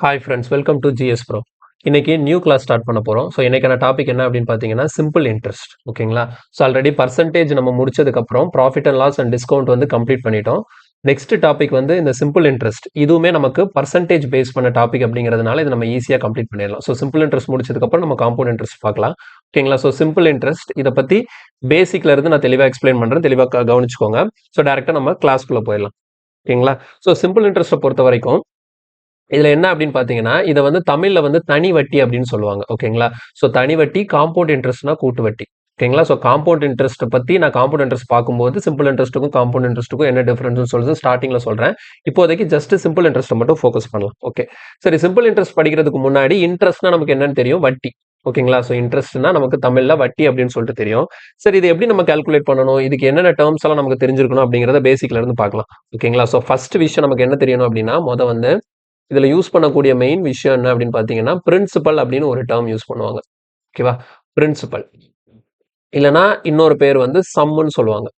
Hi friends, welcome to GS pro. இன்னைக்கு new class start பண்ண போகிறோம். ஸோ இன்னைக்கான டாபிக் என்ன அப்படின்னு பார்த்தீங்கன்னா சிம்பிள் இன்ட்ரெஸ்ட். ஓகேங்களா? ஸோ ஆல்ரெடி பர்சன்டேஜ் நம்ம முடிச்சதுக்கப்புறம் profit and loss and discount வந்து கம்ப்ளீட் பண்ணிட்டோம். நெக்ஸ்ட் டாபிக் வந்து இந்த சிம்பிள் இன்ட்ரெஸ்ட். இதுவுமே நமக்கு பர்சன்டேஜ் பேஸ் பண்ண டாபிக் அப்படிங்கிறதுனால இது நம்ம ஈஸியாக கம்ப்ளீட் பண்ணிடலாம். ஸோ சிம்பிள் இன்ட்ரெஸ்ட் முடிச்சதுக்கப்புறம் நம்ம காம்பவுண்ட் இன்ட்ரெஸ்ட் பார்க்கலாம். ஓகேங்களா? ஸோ சிம்பிள் இன்ட்ரெஸ்ட் இதை பற்றி பேசிக்ல இருந்து நான் தெளிவாக எக்ஸ்பிளைன் பண்ணுறேன். தெளிவாக கவனிச்சுக்கோங்க. ஸோ டேரெக்டாக நம்ம கிளாஸ்க்குள்ளே போயிடலாம். ஓகேங்களா? ஸோ சிம்பிள் இன்ட்ரெஸ்ட்டை பொறுத்த வரைக்கும் இதுல என்ன அப்படின்னு பாத்தீங்கன்னா இதை வந்து தமிழ்ல வந்து தனி வட்டி அப்படின்னு சொல்லுவாங்க. ஓகேங்களா? ஸோ தனி வட்டி, காம்பவுண்ட் இன்ட்ரெஸ்ட்னா கூட்டு வட்டி. ஓகேங்களா? ஸோ காம்பவுண்ட் இன்ட்ரெஸ்ட் பத்தி நான் காம்பவுண்ட் இன்ட்ரெஸ்ட் பார்க்கும்போது சிம்பிள் இன்ட்ரெஸ்ட்டுக்கும் காம்பவுண்ட் இன்ட்ரெஸ்ட்டுக்கும் என்ன டிஃபரன்ஸ் சொல்றது ஸ்டார்டிங்ல சொல்றேன். இப்போதைக்கு ஜஸ்ட் சிம்பிள் இன்ட்ரெஸ்ட் மட்டும் ஃபோக்கஸ் பண்ணலாம். ஓகே, சரி. சிம்பிள் இன்ட்ரெஸ்ட் படிக்கிறதுக்கு முன்னாடி இன்ட்ரெஸ்ட்னா நமக்கு என்னன்னு தெரியும்? வட்டி. ஓகேங்களா? ஸோ இன்ட்ரெஸ்ட்னா நமக்கு தமிழ்ல வட்டி அப்படின்னு சொல்லிட்டு தெரியும். சரி, இது எப்படி நம்ம கால்குலேட் பண்ணணும், இதுக்கு என்னென்ன டேர்ம்ஸ் எல்லாம் நமக்கு தெரிஞ்சிருக்கணும் அப்படிங்கிறத பேசிக்ல இருந்து பார்க்கலாம். ஓகேங்களா? ஸோ ஃபர்ஸ்ட் விஷயம் நமக்கு என்ன தெரியணும் அப்படின்னா, வந்து இதுல யூஸ் பண்ணக்கூடிய மெயின் விஷயம் என்ன அப்படின்னு பாத்தீங்கன்னா பிரின்சிபல் அப்படின்னு ஒரு டேர்ம் யூஸ் பண்ணுவாங்க. ஓகேவா? பிரின்சிபல் இல்லைன்னா இன்னொரு பேர் வந்து சம்முன்னு சொல்லுவாங்க.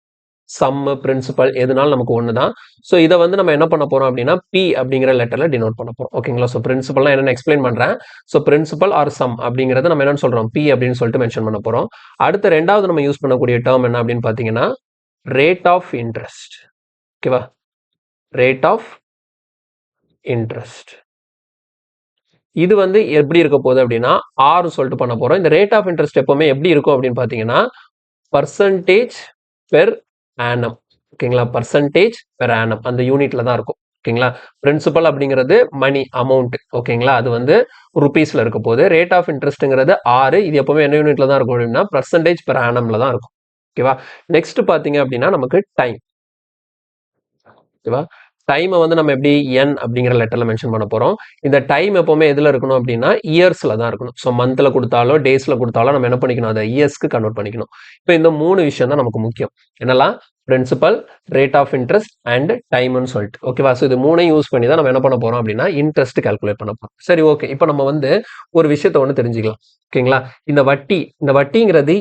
சம், பிரின்சிபல் எதுனாலும் நமக்கு ஒண்ணுதான். ஸோ இதை வந்து நம்ம என்ன பண்ண போறோம் அப்படின்னா பி அப்படிங்கிற லெட்டர்ல டினோட் பண்ண போறோம். ஓகேங்களா? ஸோ பிரின்சிபல்னா என்னன்னு எக்ஸ்பிளைன் பண்றேன். ஸோ பிரின்சிபல் ஆர் சம் அப்படிங்கறத நம்ம என்னன்னு சொல்றோம்? பி அப்படின்னு சொல்லிட்டு மென்ஷன் பண்ண போறோம். அடுத்த ரெண்டாவது நம்ம யூஸ் பண்ணக்கூடிய டேர்ம் என்ன அப்படின்னு பாத்தீங்கன்னா ரேட் ஆஃப் இன்ட்ரெஸ்ட். ஓகேவா? Rate of interest. இது வந்து எப்படி இருக்க போகுது அப்படின்னா ஆறு சொல்லிட்டு பண்ண போறோம். இந்த ரேட் ஆஃப் இன்ட்ரெஸ்ட் எப்பவுமே எப்படி இருக்கும் அப்படின்னு பாத்தீங்கன்னா பர்சன்டேஜ் பெர் ஆனம். ஓகேங்களா? பர்சன்டேஜ் பெர் ஆனம் அந்த யூனிட்ல தான் இருக்கும். ஓகேங்களா? பிரின்சிபல் அப்படிங்கிறது மணி அமௌண்ட். ஓகேங்களா? அது வந்து ருபீஸ்ல இருக்க போது. ரேட் ஆஃப் இன்ட்ரெஸ்ட்ங்கிறது ஆறு. இது எப்பவுமே என்ன யூனிட்ல தான் இருக்கும் அப்படின்னா பர்சன்டேஜ் பெர் ஆனம்ல தான் இருக்கும். ஓகேவா? நெக்ஸ்ட் பாத்தீங்க அப்படின்னா நமக்கு டைம். ஓகேவா? டைமை வந்து நம்ம எப்படி என் அப்படிங்கிற லெட்டர்ல மென்ஷன் பண்ண போறோம். இந்த டைம் எப்பவுமே எதுல இருக்கணும் அப்படின்னா இயர்ஸ்ல தான் இருக்கணும். ஸோ மந்த்ல கொடுத்தாலோ டேஸ்ல கொடுத்தாலோ நம்ம என்ன பண்ணிக்கணும், அதை இயர்ஸ்க்கு கன்வெர்ட் பண்ணிக்கணும். இப்போ இந்த மூணு விஷயம் தான் நமக்கு முக்கியம். என்னெல்லாம்? Principal, rate of interest and டைம்னு சொல்லிட்டு. ஓகேவா? ஸோ இது மூணையும் யூஸ் பண்ணி தான் நம்ம என்ன பண்ண போறோம் அப்படின்னா இன்ட்ரெஸ்ட் கால்குலேட் பண்ண போறோம். சரி, ஓகே. இப்போ நம்ம வந்து ஒரு விஷயத்த ஒன்று தெரிஞ்சுக்கலாம். ஓகேங்களா? இந்த வட்டிங்கிறது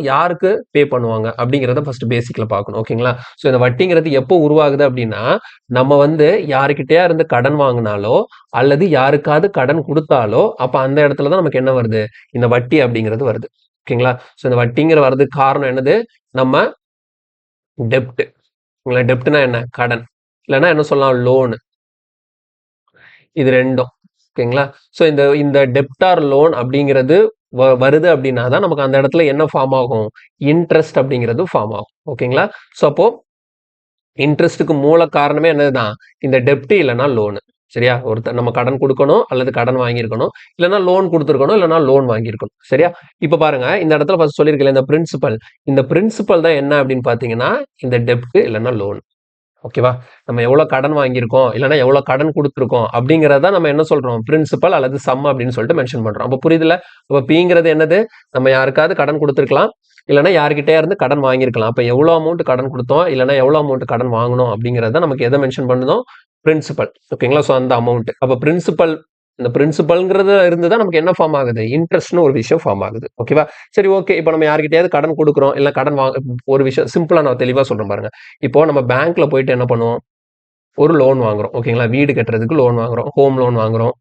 யாருக்கு பே பண்ணுவாங்க அப்படிங்கிறத ஃபர்ஸ்ட் பேசிக்ல பார்க்கணும். ஓகேங்களா? ஸோ இந்த வட்டிங்கிறது எப்போ உருவாகுது அப்படின்னா நம்ம வந்து யாருக்கிட்டயா இருந்து கடன் வாங்கினாலோ அல்லது யாருக்காவது கடன் கொடுத்தாலோ அப்ப அந்த இடத்துலதான் நமக்கு என்ன வருது? இந்த வட்டி அப்படிங்கிறது வருது. ஓகேங்களா? ஸோ இந்த வட்டிங்கிற வர்றதுக்கு காரணம் என்னது? நம்ம டெப்ட். டெப்ட்னா என்ன? கடன். இல்லைன்னா என்ன சொல்லலாம்? லோனு. இது ரெண்டும். ஓகேங்களா? ஸோ இந்த இந்த டெப்டார் லோன் அப்படிங்கிறது வருது அப்படின்னா தான் நமக்கு அந்த இடத்துல என்ன ஃபார்ம் ஆகும்? இன்ட்ரெஸ்ட் அப்படிங்கிறது ஃபார்ம் ஆகும். ஓகேங்களா? ஸோ அப்போ இன்ட்ரெஸ்ட்டுக்கு மூல காரணமே என்னதுதான்? இந்த டெப்ட் இல்லைன்னா லோனு. சரியா? ஒருத்தர் நம்ம கடன் கொடுக்கணும் அல்லது கடன் வாங்கியிருக்கணும், இல்லைன்னா லோன் கொடுத்துருக்கணும், இல்லைன்னா லோன் வாங்கியிருக்கணும். சரியா? இப்ப பாருங்க, இந்த இடத்துல ஃபர்ஸ்ட் சொல்லியிருக்கல இந்த பிரின்சிபல். இந்த பிரின்சிபல் தான் என்ன அப்படின்னு பாத்தீங்கன்னா இந்த டெப்ட் இல்லைன்னா லோன். ஓகேவா? நம்ம எவ்வளவு கடன் வாங்கியிருக்கோம் இல்லைன்னா எவ்வளவு கடன் கொடுத்துருக்கோம் அப்படிங்கறத நம்ம என்ன சொல்றோம்? பிரின்சிபல் அல்லது சம் அப்படின்னு சொல்லிட்டு மென்ஷன் பண்றோம். அப்ப புரியுதுல? அப்ப பிங்கிறது என்னது? நம்ம யாருக்காவது கடன் கொடுத்துருக்கலாம், இல்லைன்னா யாருக்கிட்டே இருந்து கடன் வாங்கியிருக்கலாம். அப்ப எவ்வளவு அமௌண்ட் கடன் கொடுத்தோம் இல்லைன்னா எவ்வளவு அமௌண்ட் கடன் வாங்கணும் அப்படிங்கறத நமக்கு எதை மென்ஷன் பண்ணுதோம்? பிரின்சிபல். ஓகேங்களா? ஸோ அந்த அமௌண்ட். அப்ப பிரின்சிபல், இந்த பிரின்சிபல்ங்கிறது இருந்துதான் நமக்கு என்ன ஃபார்ம் ஆகுது? இன்ட்ரெஸ்ட்னு ஒரு விஷயம் ஃபார்ம் ஆகுது. ஓகேவா? சரி, ஓகே. இப்போ நம்ம யாருக்கிட்டயாவது கடன் கொடுக்குறோம், இல்ல கடன் வாங்க ஒரு விஷயம் சிம்பிளா நான் தெளிவா சொல்றேன் பாருங்க. இப்போ நம்ம பேங்க்ல போயிட்டு என்ன பண்ணுவோம்? ஒரு லோன் வாங்குறோம். ஓகேங்களா? வீடு கட்டுறதுக்கு லோன் வாங்குறோம், ஹோம் லோன் வாங்குறோம்,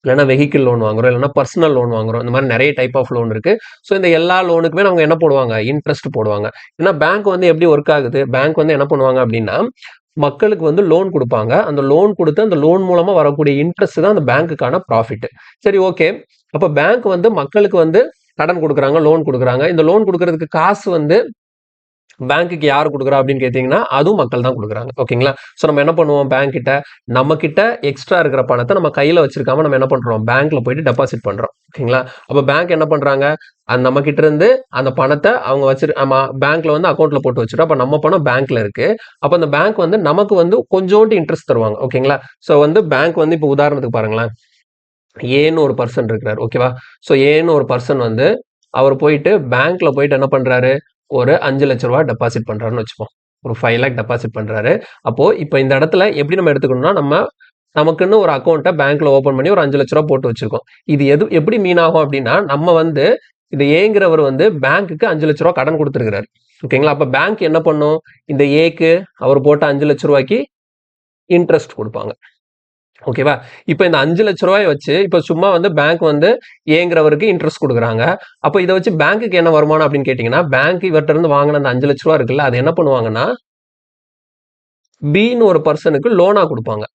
இல்லைன்னா வெஹிக்கிள் லோன் வாங்குறோம், இல்லைன்னா பர்சனல் லோன் வாங்குறோம். இந்த மாதிரி நிறைய டைப் ஆஃப் லோன் இருக்கு. ஸோ இந்த எல்லா லோனுக்குமே அவங்க என்ன போடுவாங்க? இன்ட்ரெஸ்ட் போடுவாங்க. ஏன்னா பேங்க் வந்து எப்படி ஒர்க் ஆகுது? பேங்க் வந்து என்ன பண்ணுவாங்க அப்படின்னா மக்களுக்கு வந்து லோன் கொடுப்பாங்க. அந்த லோன் கொடுத்து அந்த லோன் மூலமா வரக்கூடிய இன்ட்ரெஸ்ட் தான் அந்த பேங்க்குக்கான ப்ராஃபிட். சரி, ஓகே. அப்ப பேங்க் வந்து மக்களுக்கு வந்து கடன் கொடுக்குறாங்க, லோன் கொடுக்குறாங்க. இந்த லோன் கொடுக்கறதுக்கு காசு வந்து பேங்க்குக்கு யாரு கொடுக்குறா அப்படின்னு கேட்டீங்கன்னா அதுவும் மக்கள் தான் கொடுக்குறாங்க. ஓகேங்களா? ஸோ நம்ம என்ன பண்ணுவோம்? பேங்க் கிட்ட நம்ம கிட்ட எக்ஸ்ட்ரா இருக்கிற பணத்தை நம்ம கையில வச்சிருக்காம நம்ம என்ன பண்றோம்? பேங்க்ல போயிட்டு டெபாசிட் பண்றோம். ஓகேங்களா? அப்ப பேங்க் என்ன பண்றாங்க? நம்ம கிட்ட இருந்து அந்த பணத்தை அவங்க ஆமா, பேங்க்ல வந்து அக்கௌண்ட்ல போட்டு வச்சிடும். அப்ப நம்ம பணம் பேங்க்ல இருக்கு. அப்ப அந்த பேங்க் வந்து நமக்கு வந்து கொஞ்சோண்டு இன்ட்ரெஸ்ட் தருவாங்க. ஓகேங்களா? ஸோ வந்து பேங்க் வந்து இப்போ உதாரணத்துக்கு பாருங்களேன், ஏன்னு ஒரு பர்சன் இருக்கிறார். ஓகேவா? ஸோ ஏன்னு ஒரு பர்சன் வந்து அவர் போயிட்டு பேங்க்ல போயிட்டு என்ன பண்றாரு? ஒரு 5 லட்ச ரூபாய் டெபாசிட் பண்றாருன்னு வச்சுப்போம். ஒரு 5 லேக் டெபாசிட் பண்றாரு. அப்போ இப்ப இந்த இடத்துல எப்படி நம்ம எடுத்துக்கணும்னா, நமக்குன்னு ஒரு அக்கௌண்ட்டை பேங்க்ல ஓபன் பண்ணி ஒரு 5 லட்ச ரூபாய் போட்டு வச்சிருக்கோம். இது எப்படி மீன் ஆகும் அப்படின்னா, நம்ம வந்து இது ஏங்கிறவர் வந்து பேங்க்குக்கு 5 லட்ச ரூபாய் கடன் கொடுத்துருக்காரு. ஓகேங்களா? அப்ப பேங்க் என்ன பண்ணும்? இந்த ஏக்கு அவர் போட்ட 5 லட்ச ரூபாய்க்கு இன்ட்ரெஸ்ட் கொடுப்பாங்க. ஓகேவா? இப்போ இந்த 5 லட்ச ரூபாயை வச்சு இப்போ சும்மா வந்து பேங்க் வந்து ஏங்கிறவருக்கு இன்ட்ரெஸ்ட் கொடுக்குறாங்க. அப்போ இதை வச்சு பேங்க்குக்கு என்ன வருமானம் அப்படின்னு கேட்டிங்கன்னா, பேங்க் இவர்கிட்ட இருந்து வாங்கின அந்த 5 லட்ச ரூபா இருக்குல்ல, அது என்ன பண்ணுவாங்கன்னா பின்னு ஒரு பர்சனுக்கு லோனா கொடுப்பாங்க.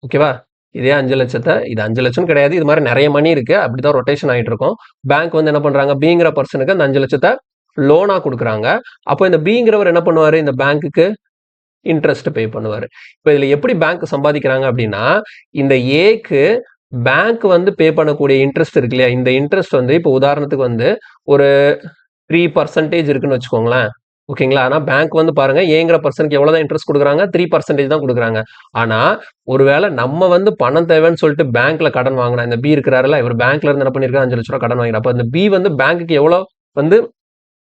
ஓகேவா? இதே 5 லட்சத்தை இது 5 லட்சம் கிடையாது, இது மாதிரி நிறைய மணி இருக்கு, அப்படிதான் ரொட்டேஷன் ஆகிட்டு இருக்கும். பேங்க் வந்து என்ன பண்றாங்க, பிங்கிற பர்சனுக்கு அந்த 5 லட்சத்தை லோனா கொடுக்குறாங்க. அப்போ இந்த பிங்கிறவர் என்ன பண்ணுவாரு, இந்த பேங்க்குக்கு இன்ட்ரெஸ்ட் பே பண்ணுவாரு. இப்போ இதுல எப்படி பேங்க் சம்பாதிக்கிறாங்க அப்படின்னா, இந்த ஏக்கு பேங்க் வந்து பே பண்ணக்கூடிய இன்ட்ரெஸ்ட் இருக்கு இல்லையா, இந்த இன்ட்ரெஸ்ட் வந்து இப்போ உதாரணத்துக்கு வந்து ஒரு 3% இருக்குன்னு வச்சுக்கோங்களேன். ஓகேங்களா? ஆனா பேங்க் வந்து பாருங்க, ஏங்கிற பர்சனுக்கு எவ்வளவுதான் இன்ட்ரெஸ்ட் கொடுக்குறாங்க, 3% தான் கொடுக்குறாங்க. ஆனா ஒருவேளை நம்ம வந்து பணம் தேவைன்னு சொல்லிட்டு பேங்க்ல கடன் வாங்கினா, இந்த பி இருக்கிறாருல, இவர் பேங்க்ல இருந்து என்ன பண்ணிருக்காரு, 5 லட்ச ரூபாய் கடன் வாங்கினா, அப்ப இந்த பி வந்து பேங்க்குக்கு எவ்வளவு வந்து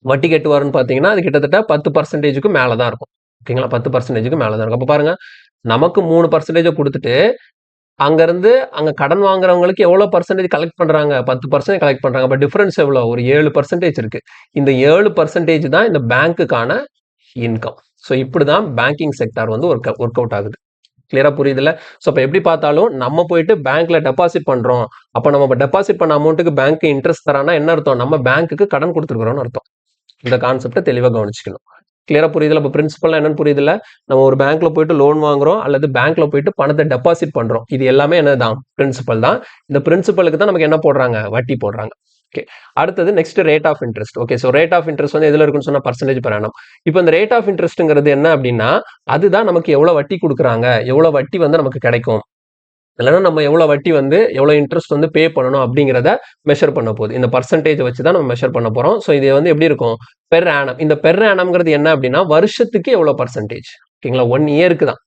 வட்டி கட்டுவாருன்னு பாத்தீங்கன்னா, அது கிட்டத்தட்ட 10%க்கு மேலதான் இருக்கும். ஓகேங்களா? 10%க்கு மேலதான் இருக்கும். அப்ப பாருங்க, நமக்கு 3% கொடுத்துட்டு அங்க இருந்து அங்க கடன் வாங்குறவங்களுக்கு எவ்வளவு பர்சன்டேஜ் கலெக்ட் பண்றாங்க, 10% கலெக்ட் பண்றாங்க. பட் டிஃபரன்ஸ் எவ்வளவு, ஒரு 7% இருக்கு. இந்த 7% தான் இந்த பேங்க்குக்கான இன்கம். ஸோ இப்படிதான் பேங்கிங் செக்டார் வந்து ஒர்க் அவுட் ஆகுது. கிளியரா புரியுதுல்ல? ஸோ அப்ப எப்படி பார்த்தாலும் நம்ம போயிட்டு பேங்க்ல டெபாசிட் பண்றோம். அப்ப நம்ம டெபாசிட் பண்ண அமௌண்ட்டுக்கு பேங்க் இன்ட்ரெஸ்ட் தரானா என்ன அர்த்தம், நம்ம பேங்க்குக்கு கடன் கொடுத்துருக்கிறோம்னு அர்த்தம். இந்த கான்செப்டை தெளிவா கவனிச்சுக்கணும். கிளியரா புரியுதுல? இப்போ பிரின்சிபல் என்னன்னு புரியுதுல? நம்ம ஒரு பேங்க்ல போயிட்டு லோன் வாங்குறோம் அல்லது பேங்க்ல போயிட்டு பணத்தை டெபாசிட் பண்றோம். இது எல்லாமே என்னதான், பிரின்சிபல் தான். இந்த பிரின்சிபலுக்கு தான் நமக்கு என்ன போடுறாங்க, வட்டி போடுறாங்க. ஓகே, அடுத்தது next rate of interest. Okay, so rate of interest வந்து எதுல இருக்குன்னு சொன்னா பர்சன்டேஜ் பெர் ஆனம். இப்போ இந்த ரேட் ஆஃப் இன்ட்ரெஸ்ட்ங்கிறது என்ன அப்படின்னா, அதுதான் நமக்கு எவ்வளவு வட்டி கொடுக்குறாங்க, எவ்வளவு வட்டி வந்து நமக்கு கிடைக்கும், இல்லைன்னா நம்ம எவ்வளவு வட்டி வந்து எவ்வளவு இன்ட்ரெஸ்ட் வந்து பே பண்ணணும் அப்படிங்கிறத மெஷர் பண்ண போகுது. இந்த பர்சன்டேஜ் வச்சு தான் நம்ம மெஷர் பண்ண போறோம். ஸோ இது வந்து எப்படி இருக்கும், பெர் ஆனம். இந்த பெர் ஆனம்ங்கிறது என்ன அப்படின்னா, வருஷத்துக்கு எவ்வளவு பர்சன்டேஜ். ஓகேங்களா, 1 இயருக்கு தான்.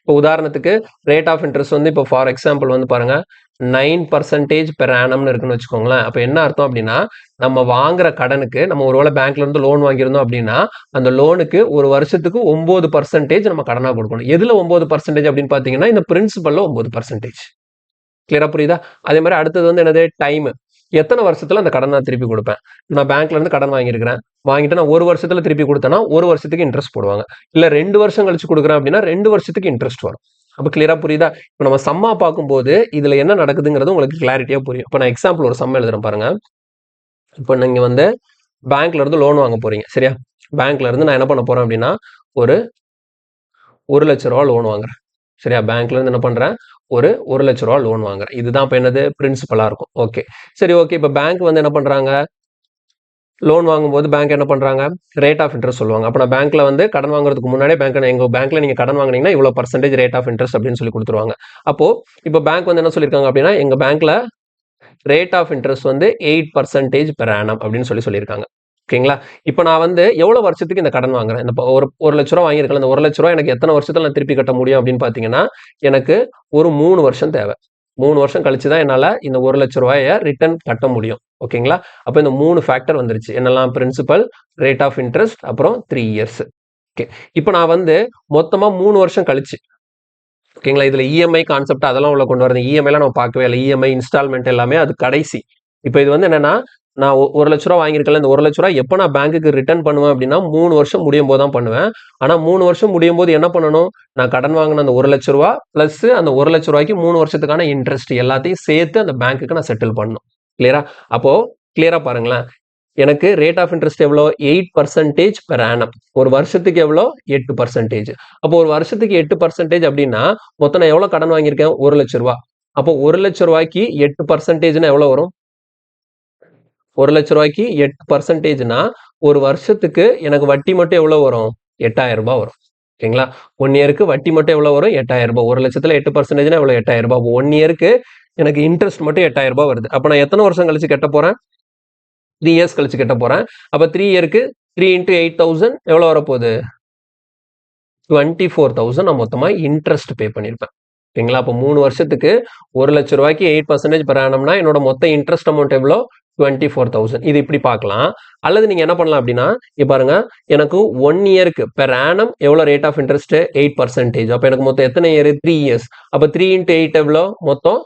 இப்போ உதாரணத்துக்கு ரேட் ஆஃப் இன்ட்ரெஸ்ட் வந்து இப்போ ஃபார் எக்ஸாம்பிள் வந்து பாருங்க 9% பெர் ஆனம்னு இருக்குன்னு வச்சுக்கோங்களேன். அப்போ என்ன அர்த்தம் அப்படின்னா, நம்ம வாங்குற கடனுக்கு நம்ம ஒருவேளை பேங்க்ல இருந்து லோன் வாங்கியிருந்தோம் அப்படின்னா, அந்த லோனுக்கு ஒரு வருஷத்துக்கு 9% நம்ம கடனா கொடுக்கணும். எதுல 9% அப்படின்னு பாத்தீங்கன்னா, இந்த பிரின்சிபல்ல 9%. கிளியரா புரியுதா? அதே மாதிரி அடுத்தது வந்து என்னது, டைம். எத்தனை வருஷத்துல அந்த கடன் நான் திருப்பி கொடுப்பேன். நான் பேங்க்ல இருந்து கடன் வாங்கியிருக்கிறேன், வாங்கிட்டு நான் 1 வருஷத்துல திருப்பி கொடுத்தேன்னா 1 வருஷத்துக்கு இன்ட்ரெஸ்ட் போடுவாங்க. இல்ல 2 வருஷம் கழிச்சு கொடுக்குறேன் அப்படின்னா 2 வருஷத்துக்கு இன்ட்ரெஸ்ட் வரும். அப்ப கிளியரா புரியுதா? இப்ப நம்ம சம்மா பார்க்கும்போது இதுல என்ன நடக்குதுங்கிறது உங்களுக்கு கிளாரிட்டியா புரியும். இப்ப நான் எக்ஸாம்பிள் ஒரு சம் எழுதுறேன் பாருங்க. இப்போ நீங்க வந்து பேங்க்ல இருந்து லோன் வாங்க போறீங்க, சரியா? பேங்க்ல இருந்து நான் என்ன பண்ண போறேன் அப்படின்னா, ஒரு 1 லட்ச ரூபா லோன் வாங்குறேன், சரியா? பேங்க்ல இருந்து என்ன பண்றேன், ஒரு 1 லட்ச ரூபா லோன் வாங்குறேன். இதுதான் இப்ப என்னது, பிரின்சிபலா இருக்கும். ஓகே, சரி, ஓகே. இப்ப பேங்க் வந்து என்ன பண்றாங்க, லோன் வாங்கும்போது பேங்க் என்ன பண்றாங்க, ரேட் ஆஃப் இன்ட்ரெஸ்ட் சொல்லுவாங்க. அப்ப நான் பேங்க்ல வந்து கடன் வாங்குறதுக்கு முன்னாடியே எங்க பேங்க்ல நீங்க கடன் வாங்குனீங்கன்னா இவ்வளவு பர்சன்டேஜ் ரேட் ஆஃப் இன்ட்ரெஸ்ட் அப்படின்னு சொல்லி கொடுத்துருவாங்க. அப்போ இப்போ பேங்க் வந்து என்ன சொல்லியிருக்காங்க அப்படின்னா, எங்க பேங்க்ல ரேட் ஆஃப் இன்ட்ரெஸ்ட் வந்து 8% பெர் ஆனம் அப்படின்னு சொல்லியிருக்காங்க. ஓகேங்களா? இப்போ நான் வந்து எவ்வளவு வருஷத்துக்கு இந்த கடன் வாங்குறேன், இந்த ஒரு லட்ச ரூபா வாங்கியிருக்கேன், இந்த 1 லட்ச ரூபா எனக்கு எத்தனை வருஷத்துல நான் திருப்பி கட்ட முடியும் அப்படின்னு பாத்தீங்கன்னா, எனக்கு ஒரு 3 வருஷம் தேவை. 3 வருஷம் கழிச்சு தான் என்னால இந்த 1 லட்ச ரூபாயை ரிட்டர்ன் கட்ட முடியும். ஓகேங்களா? அப்ப இந்த 3 ஃபேக்டர் வந்துருச்சு. என்னெல்லாம், பிரின்சிபல், ரேட் ஆஃப் இன்ட்ரெஸ்ட், அப்புறம் 3 இயர்ஸ். ஓகே, இப்போ நான் வந்து மொத்தமா 3 வருஷம் கழிச்சு, ஓகேங்களா, இதுல இஎம்ஐ கான்செப்ட் அதெல்லாம் உள்ள கொண்டு வரது. இஎம்ஐலாம் நம்ம பார்க்கவே இல்லை. இஎம்ஐ இன்ஸ்டால்மெண்ட் எல்லாமே அது கடைசி. இப்போ இது வந்து என்னன்னா, நான் 1 லட்ச ரூபா வாங்கியிருக்கேன், இந்த 1 லட்ச ரூபா எப்போ நான் பேங்க்குக்கு ரிட்டர்ன் பண்ணுவேன் அப்படின்னா 3 வருஷம் முடியும் போது தான் பண்ணுவேன். ஆனா 3 வருஷம் முடியும் போது என்ன பண்ணணும், நான் கடன் வாங்கின அந்த 1 லட்ச ரூபா பிளஸ் அந்த 1 லட்ச ரூபாய்க்கு 3 வருஷத்துக்கான இன்ட்ரெஸ்ட் எல்லாத்தையும் சேர்த்து அந்த பேங்க்குக்கு நான் செட்டில் பண்ணணும். கிளியரா? அப்போ கிளியரா பாருங்களேன், எனக்கு ரேட் ஆஃப் இன்ட்ரெஸ்ட் எவ்வளோ, 8% பெர் ஆனம். ஒரு வருஷத்துக்கு எவ்வளோ, 8%. அப்போ ஒரு வருஷத்துக்கு 8% அப்படின்னா மொத்தம் நான் எவ்வளவு கடன் வாங்கியிருக்கேன், 1 லட்ச ரூபா. அப்போ 1 லட்ச ரூபாய்க்கு 8%னா எவ்வளவு வரும், 1 லட்ச ரூபாய்க்கு 8%னா ஒரு வருஷத்துக்கு எனக்கு வட்டி மட்டும் எவ்வளவு வரும், 8000 ரூபாய் வரும். ஓகேங்களா? 1 இயருக்கு வட்டி மட்டும் எவ்வளவு வரும், 8000 ரூபாய். 1 லட்சத்துல 8%னா எவ்வளவு, 8000 ரூபாய். 1 இயருக்கு எனக்கு இன்ட்ரெஸ்ட் மட்டும் 8000 ரூபாய் வருது. அப்ப நான் எத்தனை வருஷம் கழிச்சு கட்ட போறேன், 3 இயர்ஸ் கழிச்சு கட்ட போறேன். அப்ப 3 இயருக்கு 3 into 8000 எவ்வளவு வரப்போகுது, 24,000 நான் மொத்தமா இன்ட்ரெஸ்ட் பே பண்ணிருப்பேன். ஓகேங்களா? அப்போ 3 வருஷத்துக்கு 1 லட்ச ரூபாய்க்கு 8% பெர் ஆனம்னா என்னோட மொத்த இன்ட்ரெஸ்ட் அமௌண்ட் எவ்வளோ, 24,000. இது இப்படி பார்க்கலாம். அல்லது நீங்க என்ன பண்ணலாம் அப்படின்னா, இப்ப பாருங்க, எனக்கு 1 இயருக்கு பெர் ஆனம் எவ்வளவு ரேட் ஆஃப் இன்ட்ரெஸ்ட், 8%. அப்ப எனக்கு மொத்தம் எத்தனை இயர், 3 இயர்ஸ். அப்ப 3 into 8 எவ்வளோ, மொத்தம்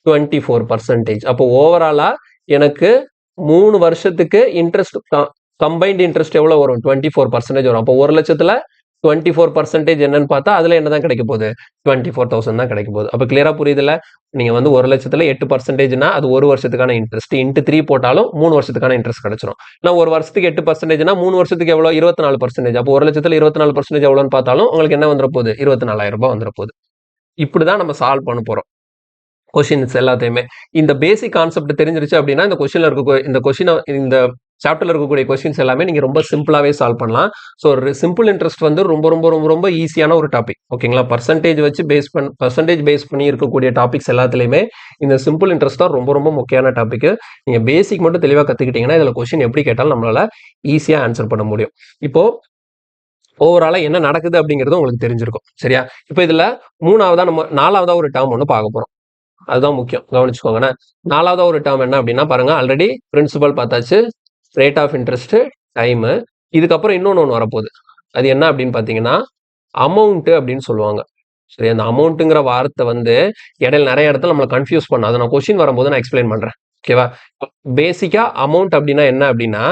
24%. அப்போ ஓவராலா எனக்கு 3 வருஷத்துக்கு இன்ட்ரெஸ்ட் கம்பைன்ட் இன்ட்ரெஸ்ட் எவ்வளவு வரும், 24% வரும். அப்போ 1 லட்சத்துல 24% என்னன்னு பார்த்தா அதுல என்னதான் கிடைக்க போகுது? 24,000 தான் கிடைக்க போகுது. அப்ப கிளியரா புரியுதுல்ல? நீங்க வந்து 1,00,000ல 8%னா அது ஒரு வருஷத்துக்கான இன்ட்ரெஸ்ட். இன்ட்டு 3 போட்டாலும் 3 வருஷத்துக்கான இன்ட்ரெஸ்ட் கிடைச்சிரும். நான் ஒரு வருஷத்துக்கு 8%னா 3 வருஷத்துக்கு எவ்வளோ? 24%. அப்போ 1,00,000ல 24% எவ்வளோன்னு பார்த்தாலும் உங்களுக்கு என்ன வந்துட போகுது? 24,000 ரூபாய் வந்துட போகுது. இப்படிதான் நம்ம சால்வ் பண்ண போறோம் கொஷின்ஸ் எல்லாத்தையுமே. இந்த பேசிக் கான்செப்ட் தெரிஞ்சிருச்சு அப்படின்னா இந்த கொஷின்ல இருக்க இந்த கொஷினை இந்த சாப்டர்ல இருக்கக்கூடிய கொஸ்டின்ஸ் எல்லாமே நீங்க ரொம்ப சிம்பிளாவே சால்வ் பண்ணலாம். ஸோ சிம்பிள் இன்ட்ரெஸ்ட் வந்து ரொம்ப ரொம்ப ரொம்ப ரொம்ப ஈஸியான ஒரு டாபிக். ஓகேங்களா? பர்சன்டேஜ் வச்சு பர்சன்டேஜ் பேஸ் பண்ணி இருக்கக்கூடிய டாபிக்ஸ் எல்லாத்துலயுமே இந்த சிம்பிள் இன்ட்ரெஸ்ட் தான் ரொம்ப ரொம்ப முக்கியமான டாபிக். நீங்க பேசிக் மட்டும் தெளிவா கத்துக்கிட்டீங்கன்னா இதுல கொஸ்டின் எப்படி கேட்டாலும் நம்மளால ஈஸியா ஆன்சர் பண்ண முடியும். இப்போ ஓவராலா என்ன நடக்குது அப்படிங்கிறது உங்களுக்கு தெரிஞ்சிருக்கும். சரியா? இப்போ இதுல நாலாவதா ஒரு டேர்ம் ஒன்று பார்க்க போறோம். அதுதான் முக்கியம், கவனிச்சுக்கோங்க. நாலாவதா ஒரு டேர்ம் என்ன அப்படின்னா பாருங்க, ஆல்ரெடி பிரின்சிபல் பார்த்தாச்சு, ரேட் ஆஃப் இன்ட்ரெஸ்ட், டைமு. இதுக்கப்புறம் இன்னொன்று வரப்போகுது. அது என்ன அப்படின்னு பார்த்தீங்கன்னா அமௌண்ட் அப்படின்னு சொல்லுவாங்க. சரி, அந்த அமௌண்ட்டுங்கிற வார்த்தை வந்து இடையில நிறைய இடத்துல நம்மளை கன்ஃபியூஸ் பண்ணும். அதை நான் கொஸ்டின் வரும்போது நான் எக்ஸ்பிளைன் பண்றேன். ஓகேவா? பேசிக்கா அமௌண்ட் அப்படின்னா என்ன அப்படின்னா,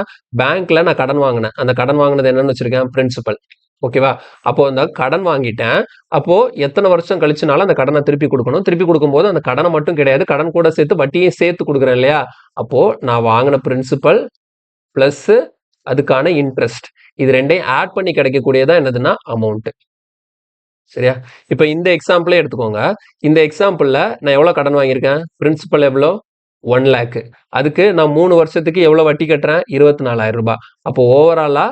பேங்க்ல நான் கடன் வாங்கினேன். அந்த கடன் வாங்கினது என்னன்னு வச்சிருக்கேன்? பிரின்சிபல். ஓகேவா? அப்போ அந்த கடன் வாங்கிட்டேன். அப்போ எத்தனை வருஷம் கழிச்சுனாலும் அந்த கடனை திருப்பி கொடுக்கணும். திருப்பி கொடுக்கும்போது அந்த கடனை மட்டும் கிடையாது, கடன் கூட சேர்த்து வட்டியும் சேர்த்து கொடுக்குறேன் இல்லையா? அப்போ நான் வாங்கின பிரின்சிபல் பிளஸ் அதுக்கான இன்ட்ரெஸ்ட், இது ரெண்டையும் ஆட் பண்ணி கிடைக்கக்கூடியதான் என்னதுன்னா அமௌண்ட். சரியா? இப்ப இந்த எக்ஸாம்பிளே எடுத்துக்கோங்க. இந்த எக்ஸாம்பிள்ல நான் எவ்வளவு கடன் வாங்கியிருக்கேன்? பிரின்சிபல் எவ்வளோ? 1 லேக். அதுக்கு நான் 3 வருஷத்துக்கு எவ்வளவு வட்டி கட்டுறேன்? 24,000 ரூபாய். அப்போ ஓவராலா